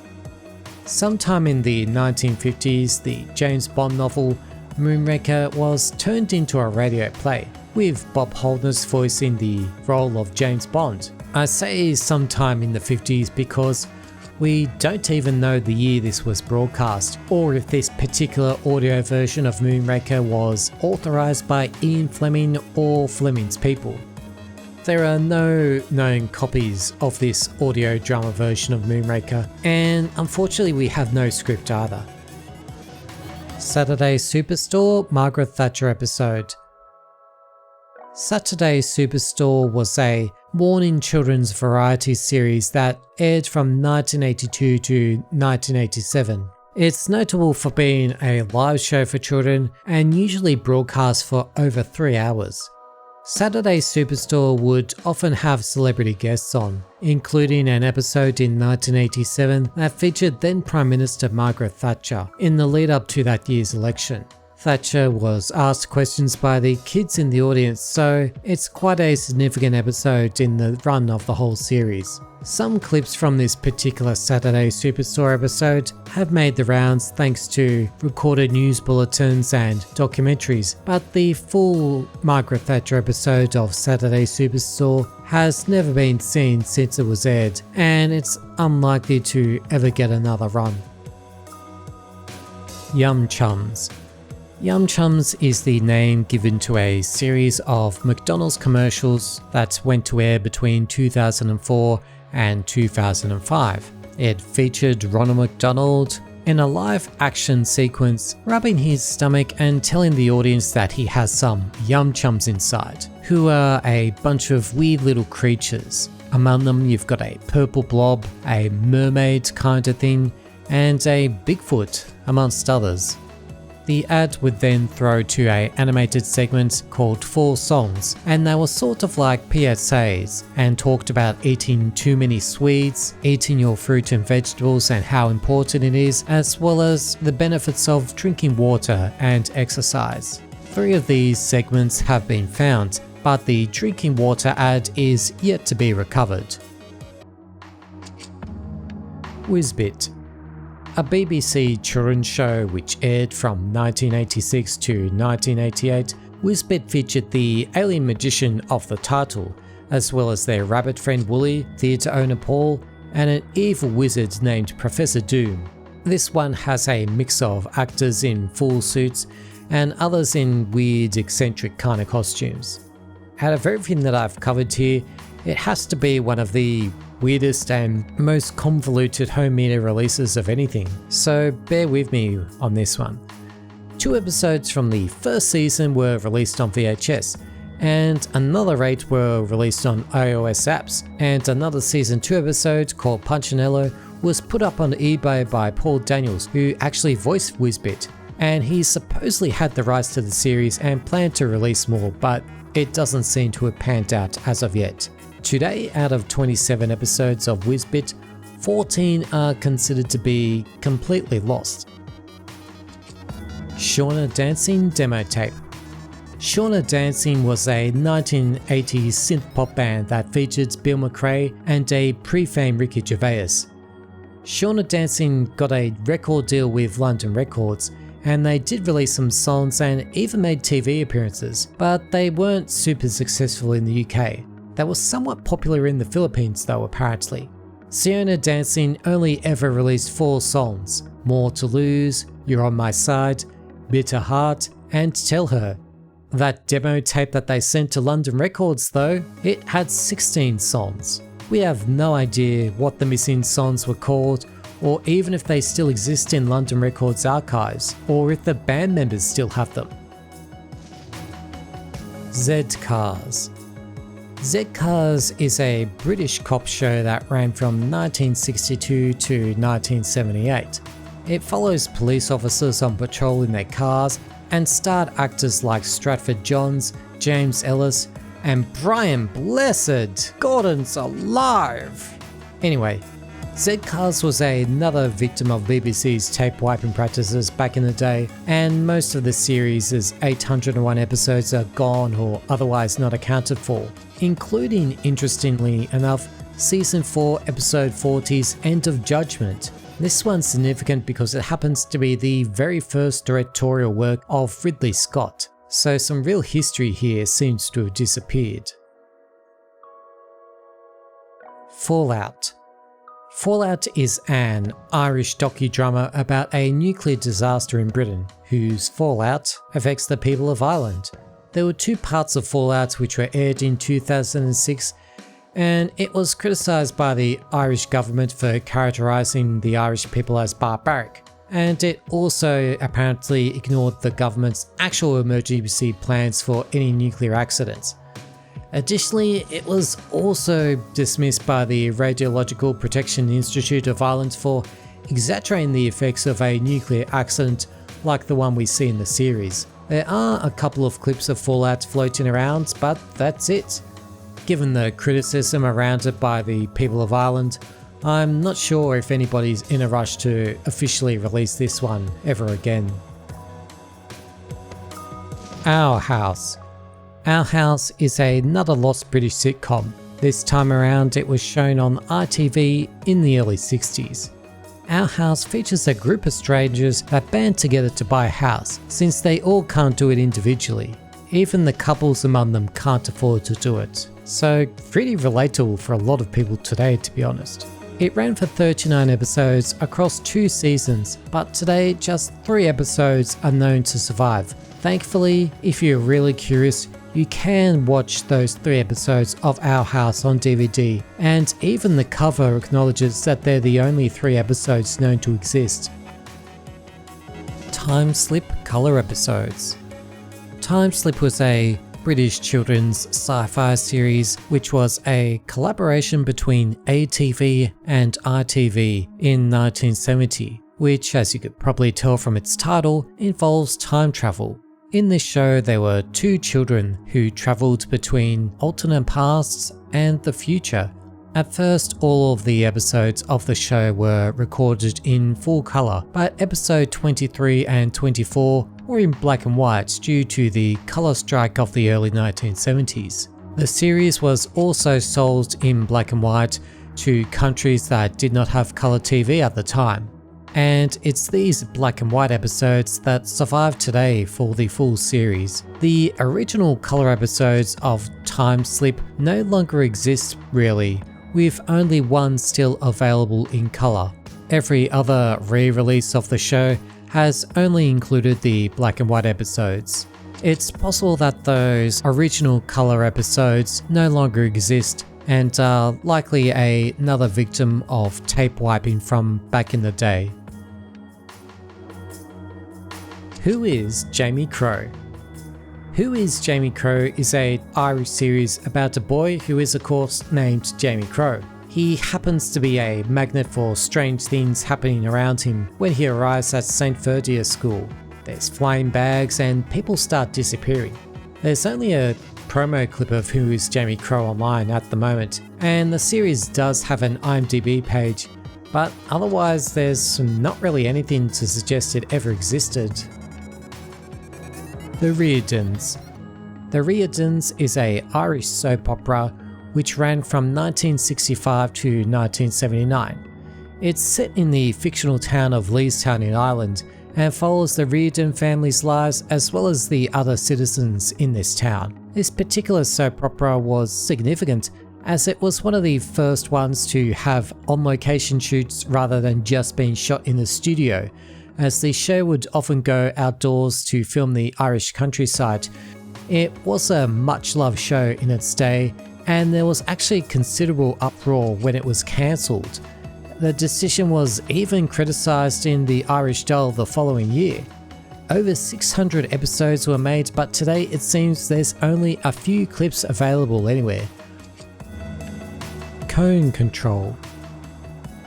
Sometime in the 1950s, the James Bond novel Moonraker was turned into a radio play, with Bob Holderness voicing the role of James Bond. I say sometime in the 50s because we don't even know the year this was broadcast, or if this particular audio version of Moonraker was authorized by Ian Fleming or Fleming's people. There are no known copies of this audio drama version of Moonraker, and unfortunately we have no script either. Saturday Superstore Margaret Thatcher episode. Saturday Superstore was a morning children's variety series that aired from 1982 to 1987. It's notable for being a live show for children and usually broadcast for over 3 hours. Saturday Superstore would often have celebrity guests on, including an episode in 1987 that featured then Prime Minister Margaret Thatcher in the lead up to that year's election. Thatcher was asked questions by the kids in the audience, so it's quite a significant episode in the run of the whole series. Some clips from this particular Saturday Superstore episode have made the rounds thanks to recorded news bulletins and documentaries, but the full Margaret Thatcher episode of Saturday Superstore has never been seen since it was aired, and it's unlikely to ever get another run. Yum Chums. Yum Chums is the name given to a series of McDonald's commercials that went to air between 2004 and 2005. It featured Ronald McDonald in a live action sequence rubbing his stomach and telling the audience that he has some Yum Chums inside, who are a bunch of weird little creatures. Among them you've got a purple blob, a mermaid kind of thing, and a Bigfoot, amongst others. The ad would then throw to an animated segment called 4 Songs, and they were sort of like PSAs and talked about eating too many sweets, eating your fruit and vegetables and how important it is, as well as the benefits of drinking water and exercise. 3 of these segments have been found, but the drinking water ad is yet to be recovered. Whizbit. A BBC children's show which aired from 1986 to 1988 Whizbit featured the alien magician of the title, as well as their rabbit friend Wooly, theatre owner Paul, and an evil wizard named Professor Doom. This one has a mix of actors in full suits and others in weird, eccentric kind of costumes. Out of everything that I've covered here, it has to be one of the weirdest and most convoluted home media releases of anything, so bear with me on this one. 2 episodes from the first season were released on VHS, and another 8 were released on iOS apps, and another season 2 episode called Punchinello was put up on eBay by Paul Daniels, who actually voiced Whizbit, and he supposedly had the rights to the series and planned to release more, but it doesn't seem to have panned out as of yet. Today, out of 27 episodes of Whizbit, 14 are considered to be completely lost. Shaun Dancing demo tape. Shaun Dancing was a 1980s synth pop band that featured Bill McRae and a pre-fame Ricky Gervais. Shaun Dancing got a record deal with London Records, and they did release some songs and even made TV appearances, but they weren't super successful in the UK. They were somewhat popular in the Philippines though, apparently. Shaun Dancing only ever released 4 songs: More to Lose, You're on My Side, Bitter Heart, and Tell Her. That demo tape that they sent to London Records though, it had 16 songs. We have no idea what the missing songs were called, or even if they still exist in London Records archives, or if the band members still have them. Z-Cars. Z-Cars is a British cop show that ran from 1962 to 1978. It follows police officers on patrol in their cars and starred actors like Stratford Johns, James Ellis, and Brian Blessed. Gordon's alive! Anyway, Z-Cars was another victim of BBC's tape wiping practices back in the day, and most of the series' 801 episodes are gone or otherwise not accounted for, including, interestingly enough, Season 4 Episode 40's End of Judgment. This one's significant because it happens to be the very first directorial work of Ridley Scott, so some real history here seems to have disappeared. Fallout. Fallout is an Irish docudrama about a nuclear disaster in Britain, whose fallout affects the people of Ireland. There were 2 parts of Fallout which were aired in 2006, and it was criticised by the Irish government for characterising the Irish people as barbaric, and it also apparently ignored the government's actual emergency plans for any nuclear accidents. Additionally, it was also dismissed by the Radiological Protection Institute of Ireland for exaggerating the effects of a nuclear accident like the one we see in the series. There are a couple of clips of Fallout floating around, but that's it. Given the criticism around it by the people of Ireland, I'm not sure if anybody's in a rush to officially release this one ever again. Our House. Our House is another lost British sitcom. This time around it was shown on ITV in the early 60s. Our House features a group of strangers that band together to buy a house, since they all can't do it individually. Even the couples among them can't afford to do it. So pretty relatable for a lot of people today, to be honest. It ran for 39 episodes across 2 seasons, but today just 3 episodes are known to survive. Thankfully, if you're really curious, you can watch those 3 episodes of Our House on DVD, and even the cover acknowledges that they're the only 3 episodes known to exist. Time Slip Colour Episodes. Time Slip was a British children's sci-fi series which was a collaboration between ATV and ITV in 1970, which, as you could probably tell from its title, involves time travel. In this show there were 2 children who travelled between alternate pasts and the future. At first, all of the episodes of the show were recorded in full colour, but episode 23 and 24 were in black and white due to the colour strike of the early 1970s. The series was also sold in black and white to countries that did not have colour TV at the time. and it's these black and white episodes that survive today for the full series. The original colour episodes of Time Slip no longer exist really, with only one still available in colour. Every other re-release of the show has only included the black and white episodes. It's possible that those original colour episodes no longer exist and are likely another victim of tape wiping from back in the day. Who is Jamie Crow? Who is Jamie Crow is an Irish series about a boy who is of course named Jamie Crow. He happens to be a magnet for strange things happening around him when he arrives at St. Ferdia's school. There's flying bags and people start disappearing. There's only a promo clip of Who is Jamie Crow online at the moment, and the series does have an IMDb page, but otherwise there's not really anything to suggest it ever existed. The Riordans. The Riordans is an Irish soap opera which ran from 1965 to 1979. It's set in the fictional town of Leestown in Ireland and follows the Riordan family's lives as well as the other citizens in this town. This particular soap opera was significant as it was one of the first ones to have on-location shoots rather than just being shot in the studio, as the show would often go outdoors to film the Irish countryside. It was a much-loved show in its day, and there was actually considerable uproar when it was cancelled. The decision was even criticised in the Irish Daily the following year. Over 600 episodes were made, but today it seems there's only a few clips available anywhere. Cone Control.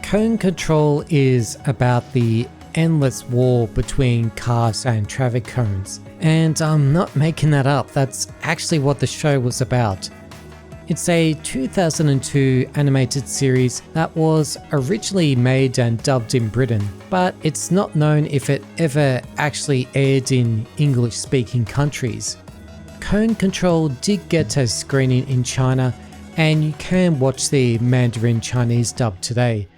Cone Control is about the endless war between cars and traffic cones. And I'm not making that up, that's actually what the show was about. It's a 2002 animated series that was originally made and dubbed in Britain, but it's not known if it ever actually aired in English-speaking countries. Cone Control did get a screening in China, and you can watch the Mandarin Chinese dub today,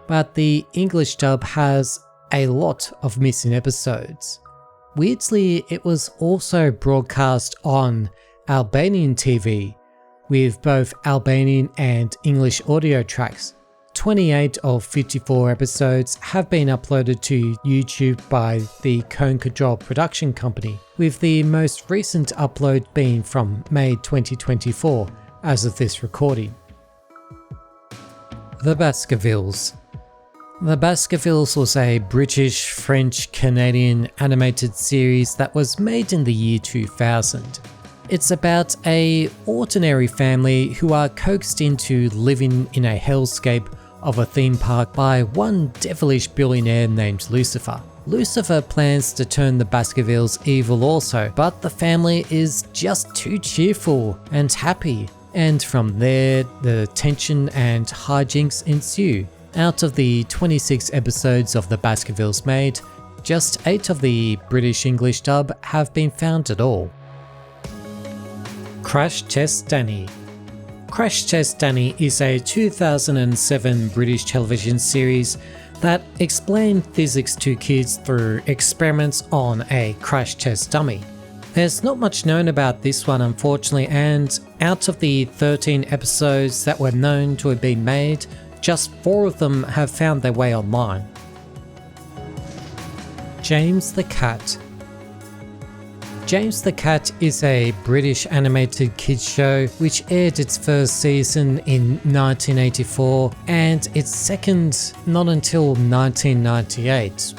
but the English dub has a lot of missing episodes. Weirdly, it was also broadcast on Albanian TV, with both Albanian and English audio tracks. 28 of 54 episodes have been uploaded to YouTube by the Cone Control production company, with the most recent upload being from May 2024 as of this recording. The Baskervilles. The Baskervilles was a British, French, Canadian animated series that was made in the year 2000. It's about an ordinary family who are coaxed into living in a hellscape of a theme park by one devilish billionaire named Lucifer. Lucifer plans to turn the Baskervilles evil also, but the family is just too cheerful and happy, and from there the tension and hijinks ensue. Out of the 26 episodes of the Baskervilles made, just 8 of the British English dub have been found at all. Crash Test Danny. Crash Test Danny is a 2007 British television series that explained physics to kids through experiments on a crash test dummy. There's not much known about this one unfortunately, and out of the 13 episodes that were known to have been made, just 4 of them have found their way online. James the Cat. James the Cat is a British animated kids show which aired its first season in 1984 and its second not until 1998.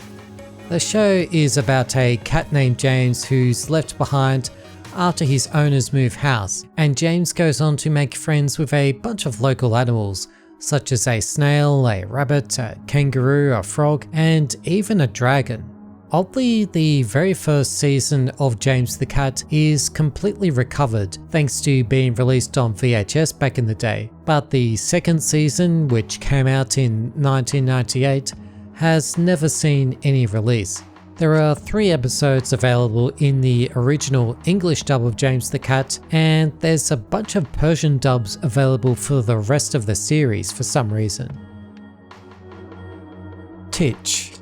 The show is about a cat named James who's left behind after his owners move house, and James goes on to make friends with a bunch of local animals such as a snail, a rabbit, a kangaroo, a frog, and even a dragon. Oddly, the very first season of James the Cat is completely recovered thanks to being released on VHS back in the day, but the second season, which came out in 1998, has never seen any release. There are 3 episodes available in the original English dub of James the Cat, and there's a bunch of Persian dubs available for the rest of the series for some reason. Titch.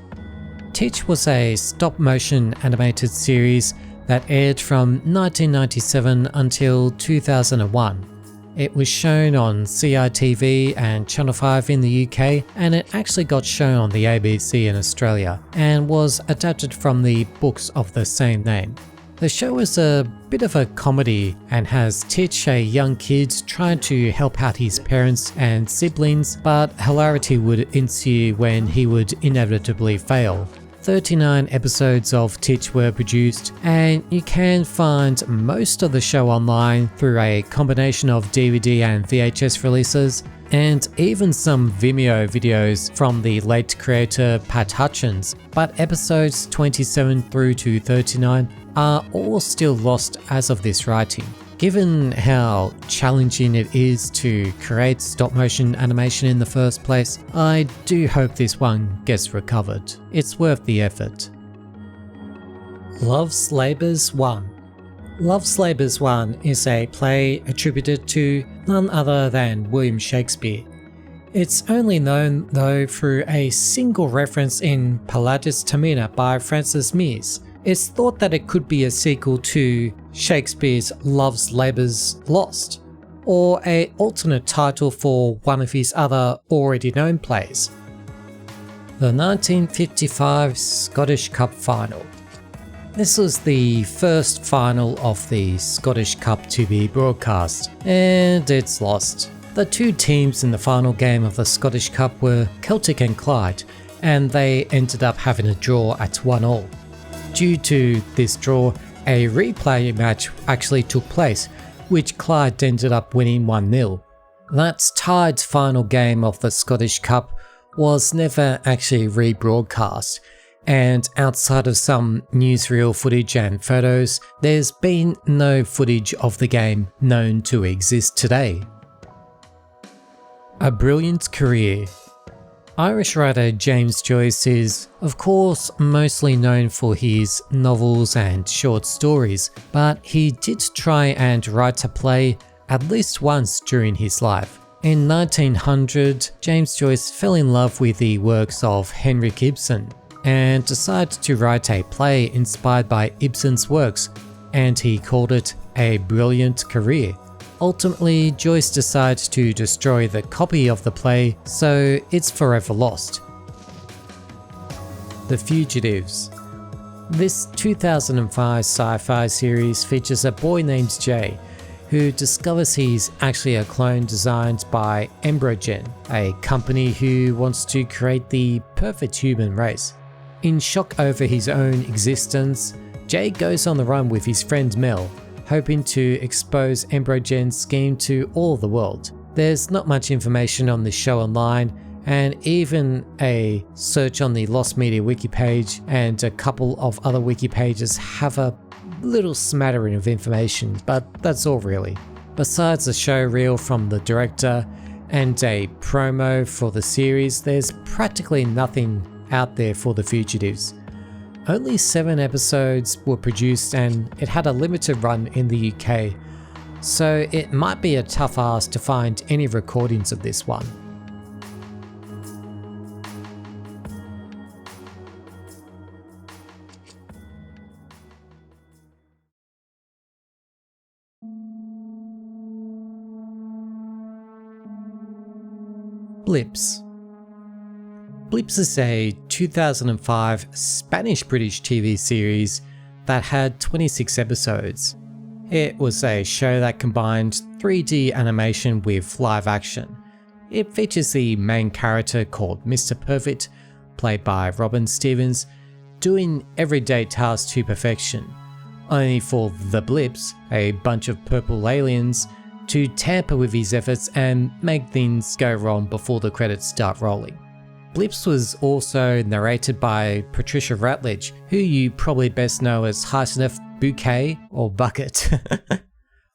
Teach was a stop-motion animated series that aired from 1997 until 2001. It was shown on CITV and Channel 5 in the UK, and it actually got shown on the ABC in Australia, and was adapted from the books of the same name. The show is a bit of a comedy and has Teach, a young kid, trying to help out his parents and siblings, but hilarity would ensue when he would inevitably fail. 39 episodes of Teach were produced, and you can find most of the show online through a combination of DVD and VHS releases, and even some Vimeo videos from the late creator Pat Hutchins, but episodes 27 through to 39 are all still lost as of this writing. Given how challenging it is to create stop-motion animation in the first place, I do hope this one gets recovered. It's worth the effort. Love's Labours 1. Love's Labours 1 is a play attributed to none other than William Shakespeare. It's only known though through a single reference in Palladius Tamina by Francis Mears. It's thought that it could be a sequel to Shakespeare's Love's Labours Lost, or an alternate title for one of his other already known plays. The 1955 Scottish Cup Final. This was the first final of the Scottish Cup to be broadcast, and it's lost. The two teams in the final game of the Scottish Cup were Celtic and Clyde, and they ended up having a draw at 1-1. Due to this draw, a replay match actually took place, which Clyde ended up winning 1-0. That tied final game of the Scottish Cup was never actually rebroadcast, and outside of some newsreel footage and photos, there's been no footage of the game known to exist today. A Brilliant Career. Irish writer James Joyce is, of course, mostly known for his novels and short stories, but he did try and write a play at least once during his life. In 1900, James Joyce fell in love with the works of Henrik Ibsen and decided to write a play inspired by Ibsen's works, and he called it A Brilliant Career. Ultimately, Joyce decides to destroy the copy of the play, so it's forever lost. The Fugitives. This 2005 sci-fi series features a boy named Jay, who discovers he's actually a clone designed by Embrogen, a company who wants to create the perfect human race. In shock over his own existence, Jay goes on the run with his friend Mel, hoping to expose Embrogen's scheme to all the world. There's not much information on this show online, and even a search on the Lost Media wiki page and a couple of other wiki pages have a little smattering of information, but that's all really. Besides a show reel from the director and a promo for the series, there's practically nothing out there for The Fugitives. Only 7 episodes were produced and it had a limited run in the UK, so it might be a tough ask to find any recordings of this one. Blips. Blips is a 2005 Spanish-British TV series that had 26 episodes. It was a show that combined 3D animation with live action. It features the main character called Mr. Perfect, played by Robin Stevens, doing everyday tasks to perfection, only for the Blips, a bunch of purple aliens, to tamper with his efforts and make things go wrong before the credits start rolling. Blips was also narrated by Patricia Routledge, who you probably best know as Hyacinth Bouquet or Bucket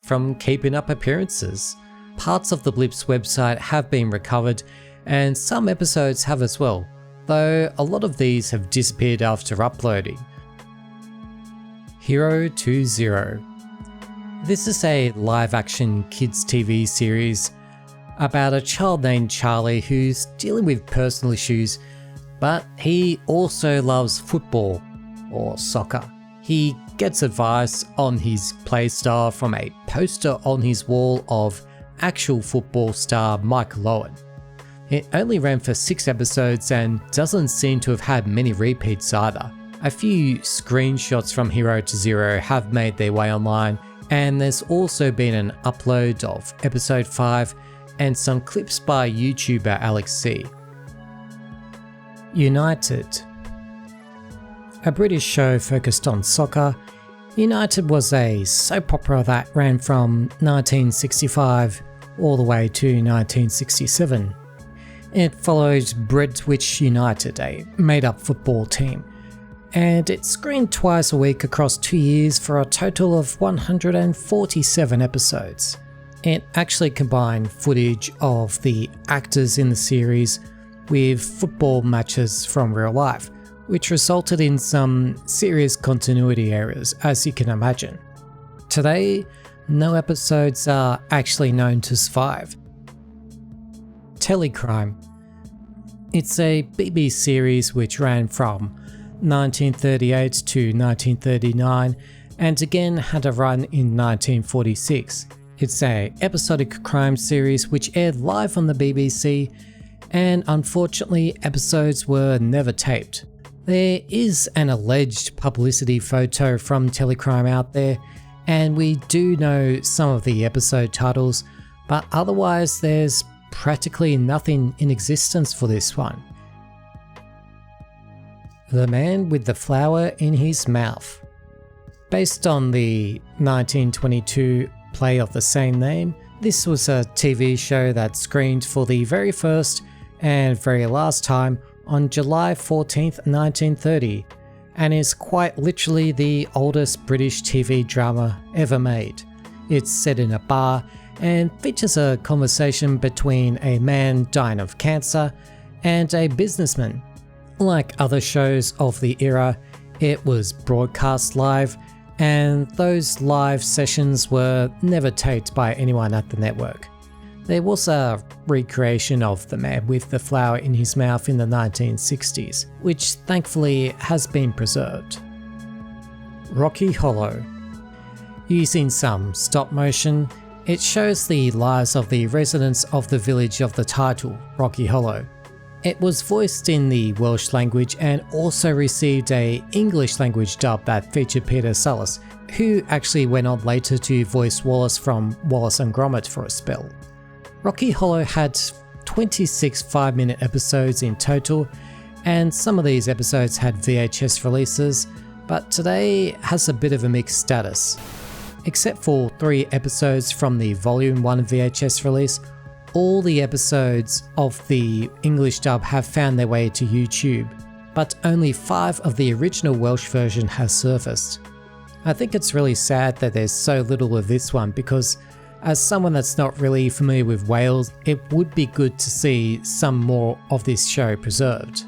from Keeping Up Appearances. Parts of the Blips website have been recovered, and some episodes have as well, though a lot of these have disappeared after uploading. Hero 20. This is a live-action kids TV series about a child named Charlie who's dealing with personal issues, but he also loves football, or soccer. He gets advice on his playstyle from a poster on his wall of actual football star Michael Owen. It only ran for 6 episodes and doesn't seem to have had many repeats either. A few screenshots from Hero to Zero have made their way online, and there's also been an upload of episode 5 and some clips by YouTuber Alex C. United. A British show focused on soccer, United was a soap opera that ran from 1965 all the way to 1967. It followed Bredwich United, a made-up football team, and it screened twice a week across 2 years for a total of 147 episodes. It actually combined footage of the actors in the series with football matches from real life, which resulted in some serious continuity errors, as you can imagine. Today, no episodes are actually known to survive. Telecrime. It's a BBC series which ran from 1938 to 1939 and again had a run in 1946. It's an episodic crime series which aired live on the BBC, and unfortunately episodes were never taped. There is an alleged publicity photo from Telecrime out there, and we do know some of the episode titles, but otherwise there's practically nothing in existence for this one. The Man with the Flower in His Mouth. Based on the 1922 play of the same name, this was a TV show that screened for the very first and very last time on July 14th, 1930, and is quite literally the oldest British TV drama ever made. It's set in a bar and features a conversation between a man dying of cancer and a businessman. Like other shows of the era, it was broadcast live, and those live sessions were never taped by anyone at the network. There was a recreation of The Man with the Flower in His Mouth in the 1960s, which thankfully has been preserved. Rocky Hollow. Using some stop motion, it shows the lives of the residents of the village of the title, Rocky Hollow. It was voiced in the Welsh language and also received an English language dub that featured Peter Sallis, who actually went on later to voice Wallace from Wallace and Gromit for a spell. Rocky Hollow had 26 5-minute episodes in total, and some of these episodes had VHS releases, but today has a bit of a mixed status. Except for 3 episodes from the Volume 1 VHS release, all the episodes of the English dub have found their way to YouTube, but only 5 of the original Welsh version has surfaced. I think it's really sad that there's so little of this one, because as someone that's not really familiar with Wales, it would be good to see some more of this show preserved.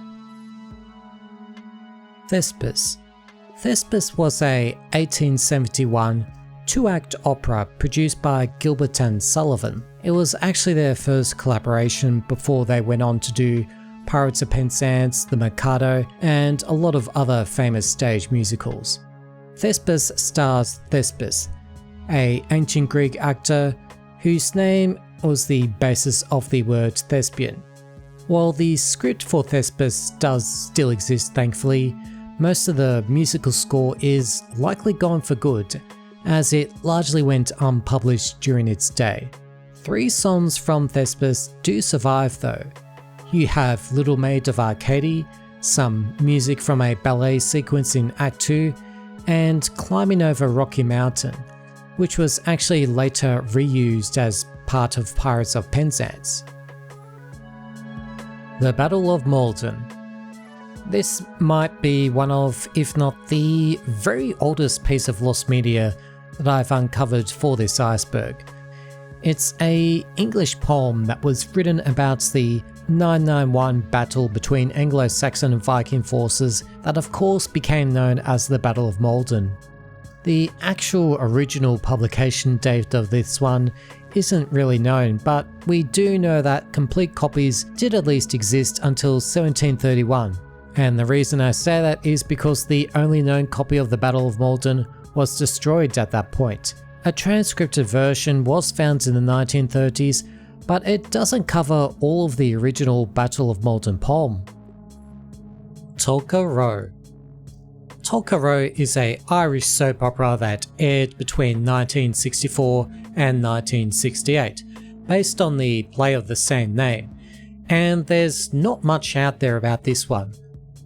Thespis. Thespis was a 1871 2-act opera produced by Gilbert and Sullivan. It was actually their first collaboration before they went on to do Pirates of Penzance, The Mikado, and a lot of other famous stage musicals. Thespis stars Thespis, an ancient Greek actor whose name was the basis of the word thespian. While the script for Thespis does still exist thankfully, most of the musical score is likely gone for good, as it largely went unpublished during its day. 3 songs from Thespis do survive though. You have Little Maid of Arcady, some music from a ballet sequence in Act 2, and Climbing Over Rocky Mountain, which was actually later reused as part of Pirates of Penzance. The Battle of Maldon. This might be one of, if not the very oldest piece of lost media that I've uncovered for this iceberg. It's an English poem that was written about the 991 battle between Anglo-Saxon and Viking forces that of course became known as the Battle of Maldon. The actual original publication date of this one isn't really known, but we do know that complete copies did at least exist until 1731. And the reason I say that is because the only known copy of the Battle of Maldon was destroyed at that point. A transcripted version was found in the 1930s, but it doesn't cover all of the original Battle of Maldon poem. Tolka Row. Tolka Row is an Irish soap opera that aired between 1964 and 1968, based on the play of the same name, and there's not much out there about this one.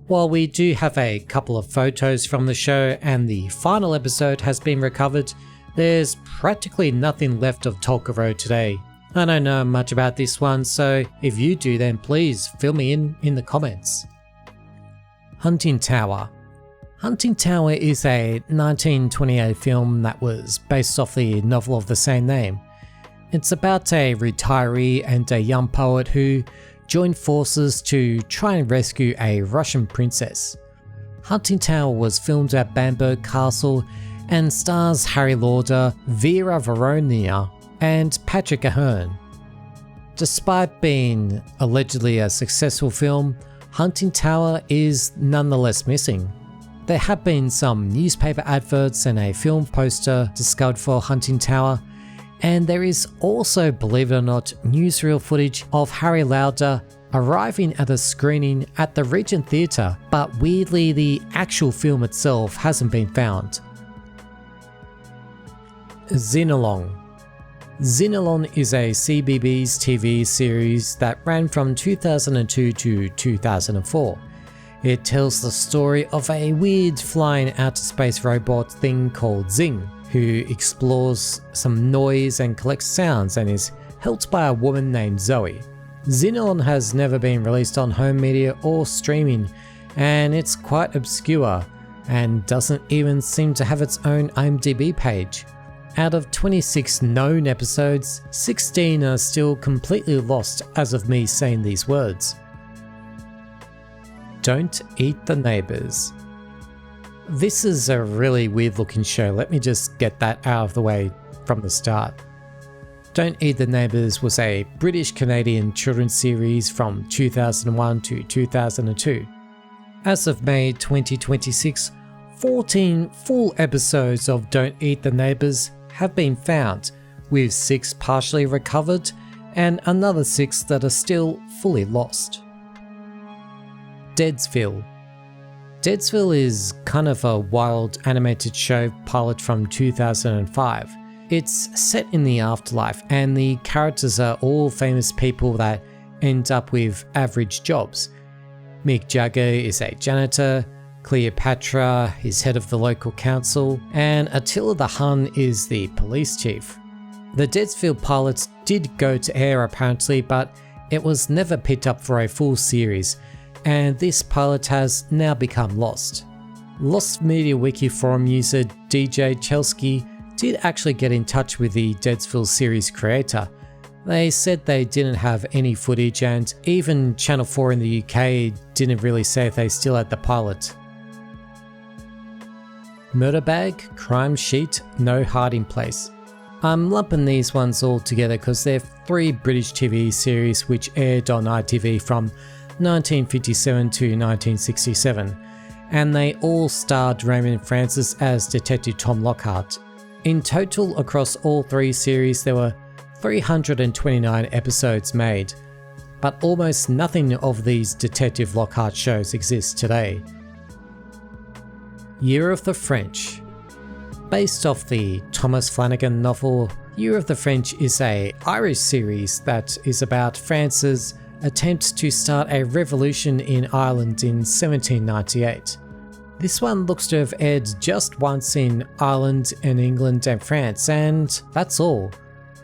While we do have a couple of photos from the show and the final episode has been recovered, there's practically nothing left of Tolka Row today. I don't know much about this one, so if you do then please fill me in the comments. Hunting Tower. Hunting Tower is a 1928 film that was based off the novel of the same name. It's about a retiree and a young poet who join forces to try and rescue a Russian princess. Hunting Tower was filmed at Bamberg Castle and stars Harry Lauder, Vera Verona, and Patrick Ahern. Despite being allegedly a successful film, Hunting Tower is nonetheless missing. There have been some newspaper adverts and a film poster discovered for Hunting Tower, and there is also, believe it or not, newsreel footage of Harry Lauder arriving at a screening at the Regent Theatre, but weirdly the actual film itself hasn't been found. Xenolong. Xenolong is a CBeebies TV series that ran from 2002 to 2004. It tells the story of a weird flying outer space robot thing called Zing, who explores some noise and collects sounds and is helped by a woman named Zoe. Xenolong has never been released on home media or streaming, and it's quite obscure and doesn't even seem to have its own IMDb page. Out of 26 known episodes, 16 are still completely lost as of me saying these words. Don't Eat the Neighbours. This is a really weird looking show, let me just get that out of the way from the start. Don't Eat the Neighbours was a British-Canadian children's series from 2001 to 2002. As of May 2026, 14 full episodes of Don't Eat the Neighbours have been found, with 6 partially recovered and another 6 that are still fully lost. Deadsville. Deadsville is kind of a wild animated show pilot from 2005. It's set in the afterlife and the characters are all famous people that end up with average jobs. Mick Jagger is a janitor, Cleopatra is head of the local council, and Attila the Hun is the police chief. The Deadsville pilots did go to air apparently, but it was never picked up for a full series, and this pilot has now become lost. Lost Media Wiki forum user DJ Chelsky did actually get in touch with the Deadsville series creator. They said they didn't have any footage, and even Channel 4 in the UK didn't really say if they still had the pilot. Murderbag, Crime Sheet, No Hiding Place. I'm lumping these ones all together because they're 3 British TV series which aired on ITV from 1957 to 1967, and they all starred Raymond Francis as Detective Tom Lockhart. In total, across all 3 series, there were 329 episodes made, but almost nothing of these Detective Lockhart shows exists today. Year of the French. Based off the Thomas Flanagan novel, Year of the French is an Irish series that is about France's attempt to start a revolution in Ireland in 1798. This one looks to have aired just once in Ireland and England and France, and that's all.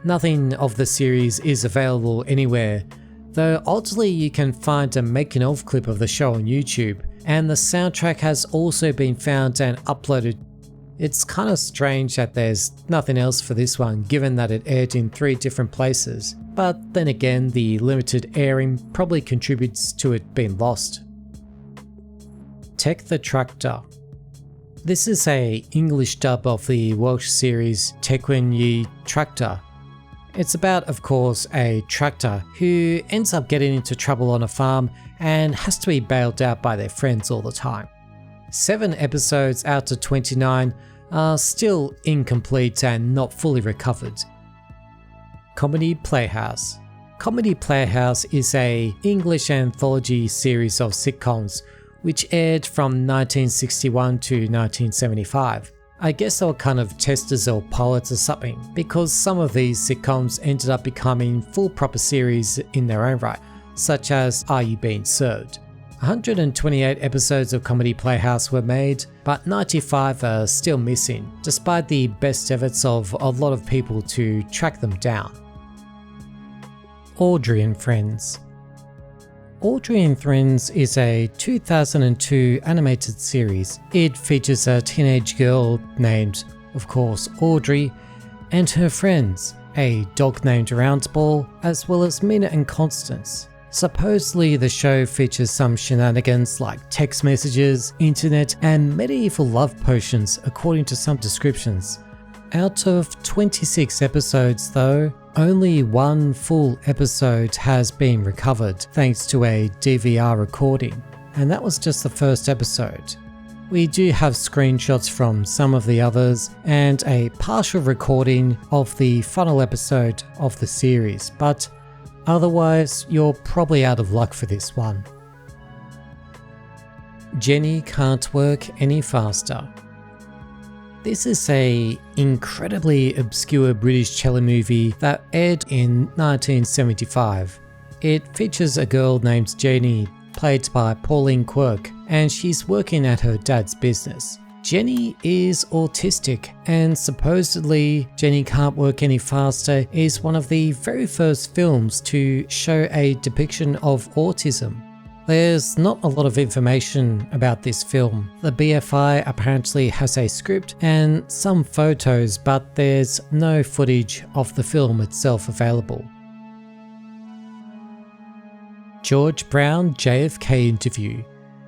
Nothing of the series is available anywhere, though oddly you can find a making of clip of the show on YouTube, and the soundtrack has also been found and uploaded. It's kind of strange that there's nothing else for this one given that it aired in 3 different places, but then again the limited airing probably contributes to it being lost. Tech the Tractor. This is a English dub of the Welsh series Tequin Ye Tractor. It's about, of course, a tractor who ends up getting into trouble on a farm and has to be bailed out by their friends all the time. 7 episodes out of 29 are still incomplete and not fully recovered. Comedy Playhouse. Comedy Playhouse is a English anthology series of sitcoms which aired from 1961 to 1975. I guess they were kind of testers or pilots or something, because some of these sitcoms ended up becoming full proper series in their own right, such as Are You Being Served? 128 episodes of Comedy Playhouse were made, but 95 are still missing, despite the best efforts of a lot of people to track them down. Audrey and Friends. Audrey and Friends is a 2002 animated series. It features a teenage girl named, of course, Audrey, and her friends, a dog named Roundball, as well as Mina and Constance. Supposedly the show features some shenanigans like text messages, internet, and medieval love potions according to some descriptions. Out of 26 episodes though, only 1 full episode has been recovered thanks to a DVR recording, and that was just the first episode. We do have screenshots from some of the others and a partial recording of the final episode of the series, but otherwise you're probably out of luck for this one. Jenny Can't Work Any Faster. This is a incredibly obscure British telemovie that aired in 1975. It features a girl named Jenny, played by Pauline Quirk, and she's working at her dad's business. Jenny is autistic, and supposedly Jenny Can't Work Any Faster is one of the very first films to show a depiction of autism. There's not a lot of information about this film. The BFI apparently has a script and some photos, but there's no footage of the film itself available. George Brown JFK interview.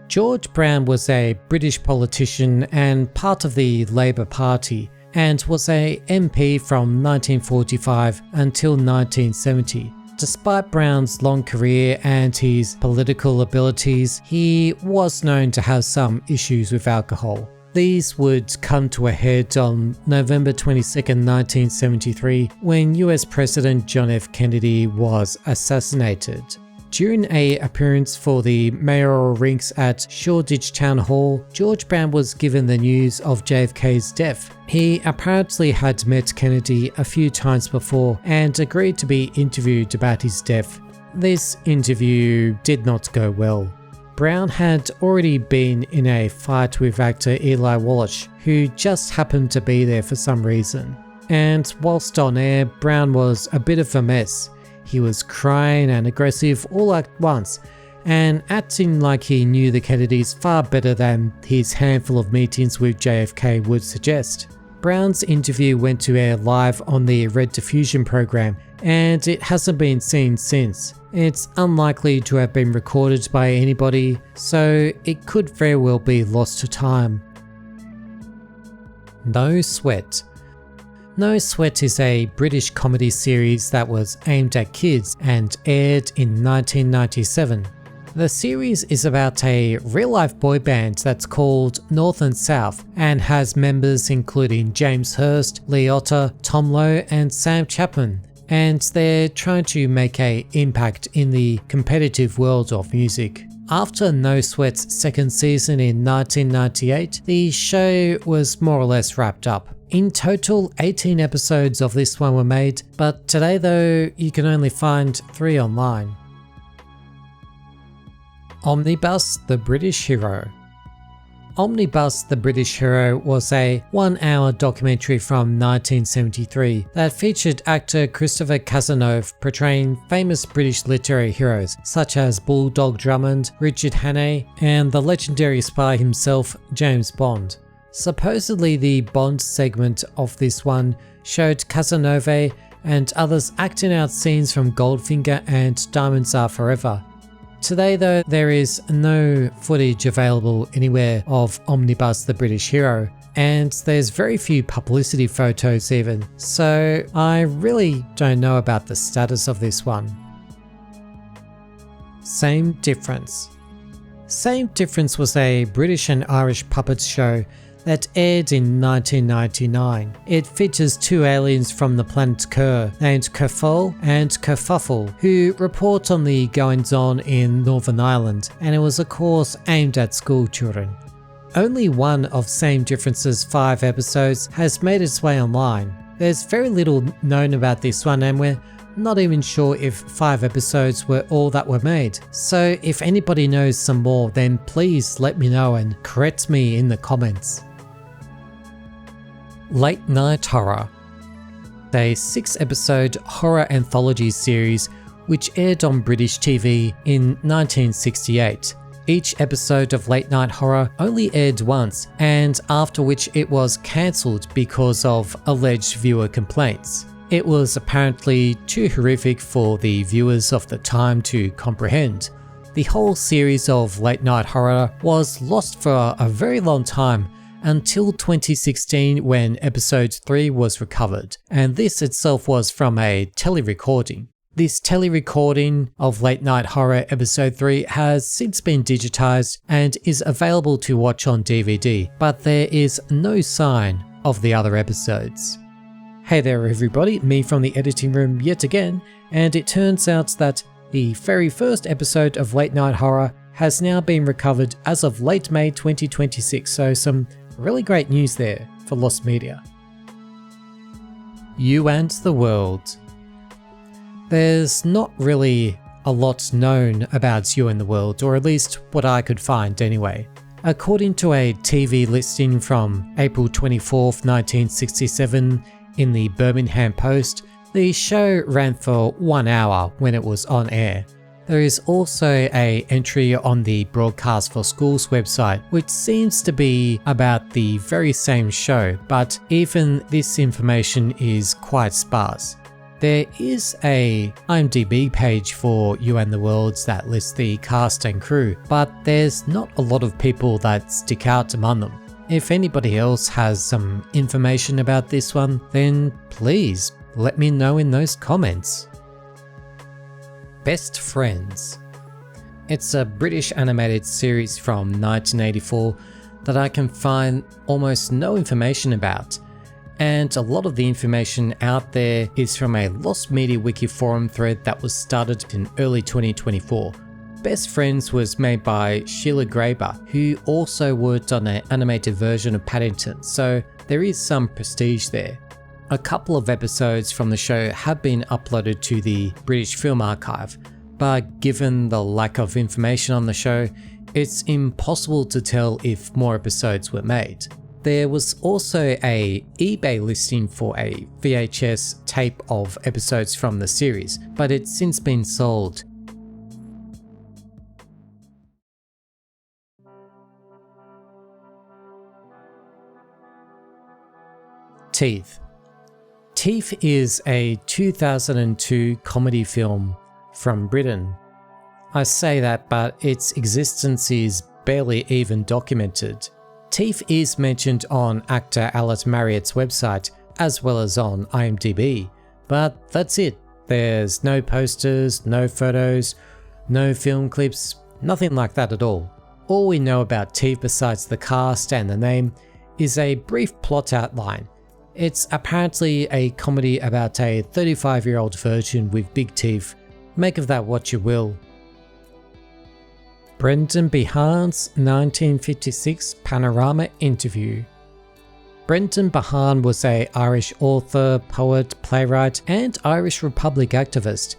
George Brown was a British politician and part of the Labour Party, and was a MP from 1945 until 1970. Despite Brown's long career and his political abilities, he was known to have some issues with alcohol. These would come to a head on November 22, 1973, when US President John F. Kennedy was assassinated. During an appearance for the mayoral rinks at Shoreditch Town Hall, George Brown was given the news of JFK's death. He apparently had met Kennedy a few times before and agreed to be interviewed about his death. This interview did not go well. Brown had already been in a fight with actor Eli Wallach, who just happened to be there for some reason. And whilst on air, Brown was a bit of a mess. He was crying and aggressive all at once, and acting like he knew the Kennedys far better than his handful of meetings with JFK would suggest. Brown's interview went to air live on the Red Diffusion program, and it hasn't been seen since. It's unlikely to have been recorded by anybody, so it could very well be lost to time. No Sweat. No Sweat is a British comedy series that was aimed at kids and aired in 1997. The series is about a real-life boy band that's called North and South and has members including James Hurst, Lee Otter, Tom Lowe and Sam Chapman, and they're trying to make an impact in the competitive world of music. After No Sweat's second season in 1998, the show was more or less wrapped up. In total, 18 episodes of this one were made, but today though, you can only find 3 online. Omnibus The British Hero. Omnibus The British Hero was a 1-hour documentary from 1973 that featured actor Christopher Cazenove portraying famous British literary heroes such as Bulldog Drummond, Richard Hannay, and the legendary spy himself, James Bond. Supposedly the Bond segment of this one showed Cazenove and others acting out scenes from Goldfinger and Diamonds Are Forever. Today though, there is no footage available anywhere of Omnibus the British Hero, and there's very few publicity photos even, so I really don't know about the status of this one. Same Difference. Same Difference was a British and Irish puppets show that aired in 1999. It features two aliens from the planet Ker named Kerfuffle and Kerfuffle, who report on the goings-on in Northern Ireland, and it was of course aimed at school children. Only one of Same Difference's 5 episodes has made its way online. There's very little known about this one, and we're not even sure if 5 episodes were all that were made. So if anybody knows some more, then please let me know and correct me in the comments. Late Night Horror. A 6-episode horror anthology series which aired on British TV in 1968. Each episode of Late Night Horror only aired once, and after which it was cancelled because of alleged viewer complaints. It was apparently too horrific for the viewers of the time to comprehend. The whole series of Late Night Horror was lost for a very long time, until 2016 when episode 3 was recovered, and this itself was from a tele-recording. This tele-recording of Late Night Horror episode 3 has since been digitized and is available to watch on DVD, but there is no sign of the other episodes. Hey there everybody, me from the editing room yet again, and it turns out that the very first episode of Late Night Horror has now been recovered as of late May 2026, so some really great news there for Lost Media. You and the World. There's not really a lot known about You and the World, or at least what I could find anyway. According to a TV listing from April 24th, 1967 in the Birmingham Post, the show ran for 1 hour when it was on air. There is also an entry on the Broadcast for Schools website, which seems to be about the very same show, but even this information is quite sparse. There is a IMDb page for You and the Worlds that lists the cast and crew, but there's not a lot of people that stick out among them. If anybody else has some information about this one, then please let me know in those comments. Best Friends. It's a British animated series from 1984 that I can find almost no information about, and a lot of the information out there is from a Lost Media Wiki forum thread that was started in early 2024. Best Friends was made by Sheila Graber, who also worked on an animated version of Paddington, so there is some prestige there. A couple of episodes from the show have been uploaded to the British Film Archive, but given the lack of information on the show, it's impossible to tell if more episodes were made. There was also a eBay listing for a VHS tape of episodes from the series, but it's since been sold. Teeth. Teeth is a 2002 comedy film from Britain. I say that, but its existence is barely even documented. Teeth is mentioned on actor Alice Marriott's website, as well as on IMDb, but that's it. There's no posters, no photos, no film clips, nothing like that at all. All we know about Teeth besides the cast and the name is a brief plot outline. It's apparently a comedy about a 35-year-old virgin with big teeth. Make of that what you will. Brendan Behan's 1956 Panorama interview. Brendan Behan was an Irish author, poet, playwright, and Irish Republic activist.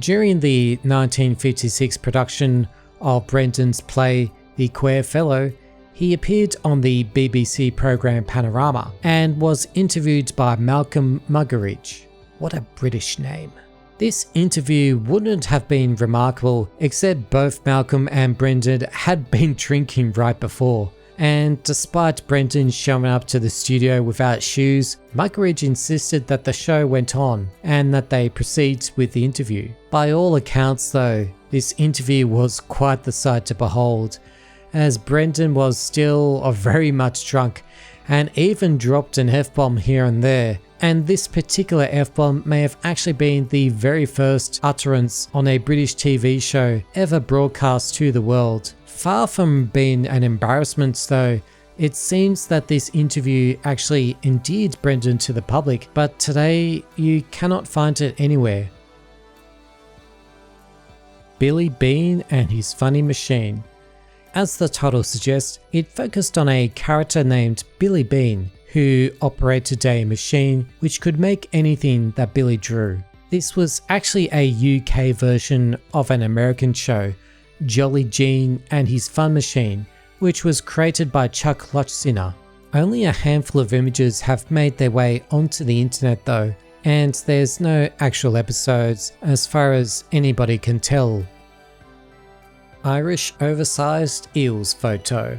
During the 1956 production of Brendan's play The Queer Fellow, he appeared on the BBC programme Panorama and was interviewed by Malcolm Muggeridge. What a British name. This interview wouldn't have been remarkable except both Malcolm and Brendan had been drinking right before. And despite Brendan showing up to the studio without shoes, Muggeridge insisted that the show went on and that they proceed with the interview. By all accounts though, This interview was quite the sight to behold, as Brendan was still very much drunk and even dropped an F-bomb here and there. And this particular F-bomb may have actually been the very first utterance on a British TV show ever broadcast to the world. Far from being an embarrassment though, it seems that this interview actually endeared Brendan to the public, but today you cannot find it anywhere. Billy Bean and his funny machine. As the title suggests, it focused on a character named Billy Bean, who operated a machine which could make anything that Billy drew. This was actually a UK version of an American show, Jolly Gene and His Fun Machine, which was created by Chuck Lutschiner. Only a handful of images have made their way onto the internet though, and there's no actual episodes as far as anybody can tell. Irish oversized eels photo.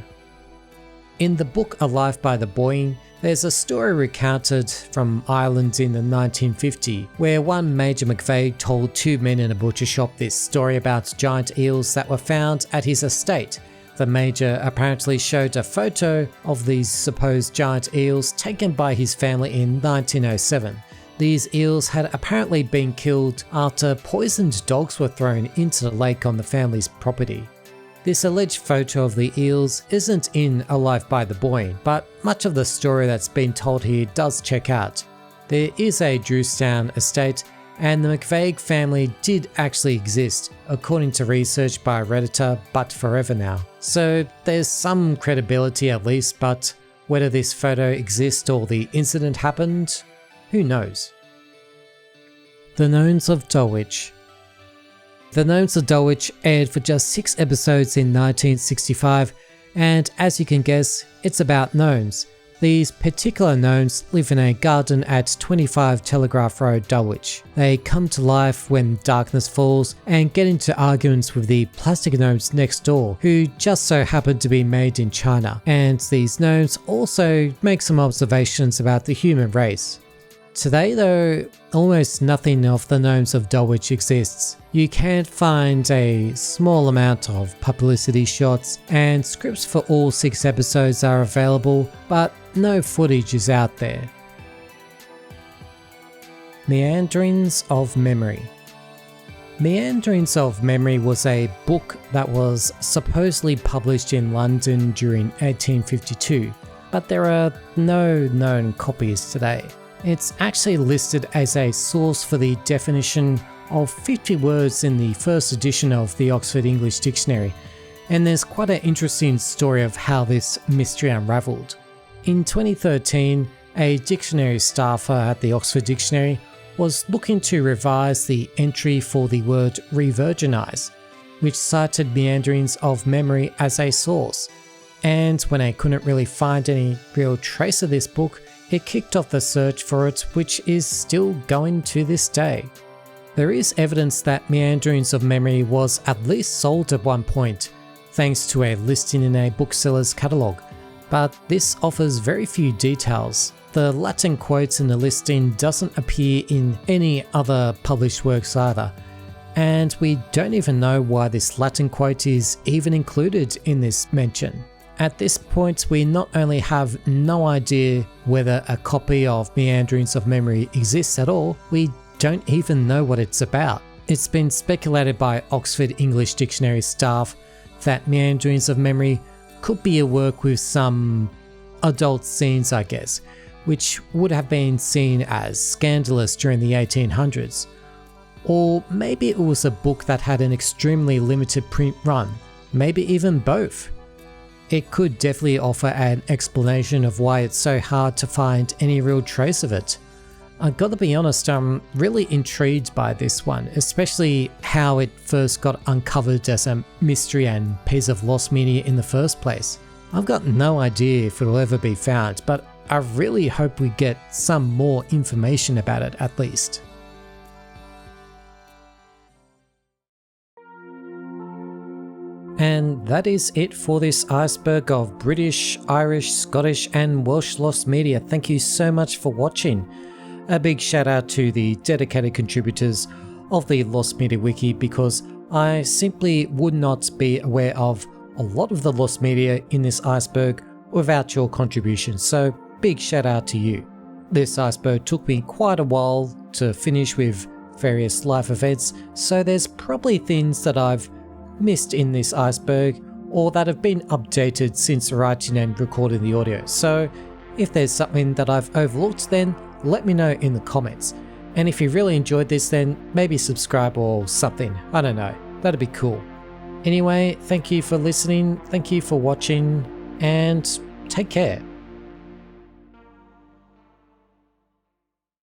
In the book Alive by the Boyne, there's a story recounted from Ireland in the 1950s, where one Major McVeigh told two men in a butcher shop this story about giant eels that were found at his estate. The Major apparently showed a photo of these supposed giant eels taken by his family in 1907. These eels had apparently been killed after poisoned dogs were thrown into the lake on the family's property. This alleged photo of the eels isn't in Alive by the Boyne, but much of the story that's been told here does check out. There is a Drewstown estate, and the McVeigh family did actually exist, according to research by Redditor But Forever Now. So there's some credibility at least, but whether this photo exists or the incident happened, who knows? The Gnomes of Dulwich. The Gnomes of Dulwich aired for just 6 episodes in 1965, and as you can guess, it's about gnomes. These particular gnomes live in a garden at 25 Telegraph Road, Dulwich. They come to life when darkness falls and get into arguments with the plastic gnomes next door, who just so happen to be made in China. And these gnomes also make some observations about the human race. Today though, almost nothing of the Gnomes of Dulwich exists. You can find a small amount of publicity shots, and scripts for all 6 episodes are available, but no footage is out there. Meanderings of Memory. Meanderings of Memory was a book that was supposedly published in London during 1852, but there are no known copies today. It's actually listed as a source for the definition of 50 words in the first edition of the Oxford English Dictionary, and there's quite an interesting story of how this mystery unravelled. In 2013, a dictionary staffer at the Oxford Dictionary was looking to revise the entry for the word revirginize, which cited Meanderings of Memory as a source, and when they couldn't really find any real trace of this book, it kicked off the search for it, which is still going to this day. There is evidence that Meanderings of Memory was at least sold at one point, thanks to a listing in a bookseller's catalogue, but this offers very few details. The Latin quotes in the listing doesn't appear in any other published works either, and we don't even know why this Latin quote is even included in this mention. At this point, we not only have no idea whether a copy of Meanderings of Memory exists at all, we don't even know what it's about. It's been speculated by Oxford English Dictionary staff that Meanderings of Memory could be a work with some adult scenes, I guess, which would have been seen as scandalous during the 1800s. Or maybe it was a book that had an extremely limited print run, maybe even both. It could definitely offer an explanation of why it's so hard to find any real trace of it. I've got to be honest, I'm really intrigued by this one, especially how it first got uncovered as a mystery and piece of lost media in the first place. I've got no idea if it'll ever be found, but I really hope we get some more information about it at least. And that is it for this iceberg of British, Irish, Scottish and Welsh lost media. Thank you so much for watching. A big shout out to the dedicated contributors of the Lost Media Wiki, because I simply would not be aware of a lot of the lost media in this iceberg without your contribution, so big shout out to you. This iceberg took me quite a while to finish with various live events, so there's probably things that I've missed in this iceberg or that have been updated since writing and recording the audio. So if there's something that I've overlooked, then let me know in the comments. And if you really enjoyed this, then maybe subscribe or something. I don't know. That'd be cool. Anyway, thank you for listening. Thank you for watching, and take care.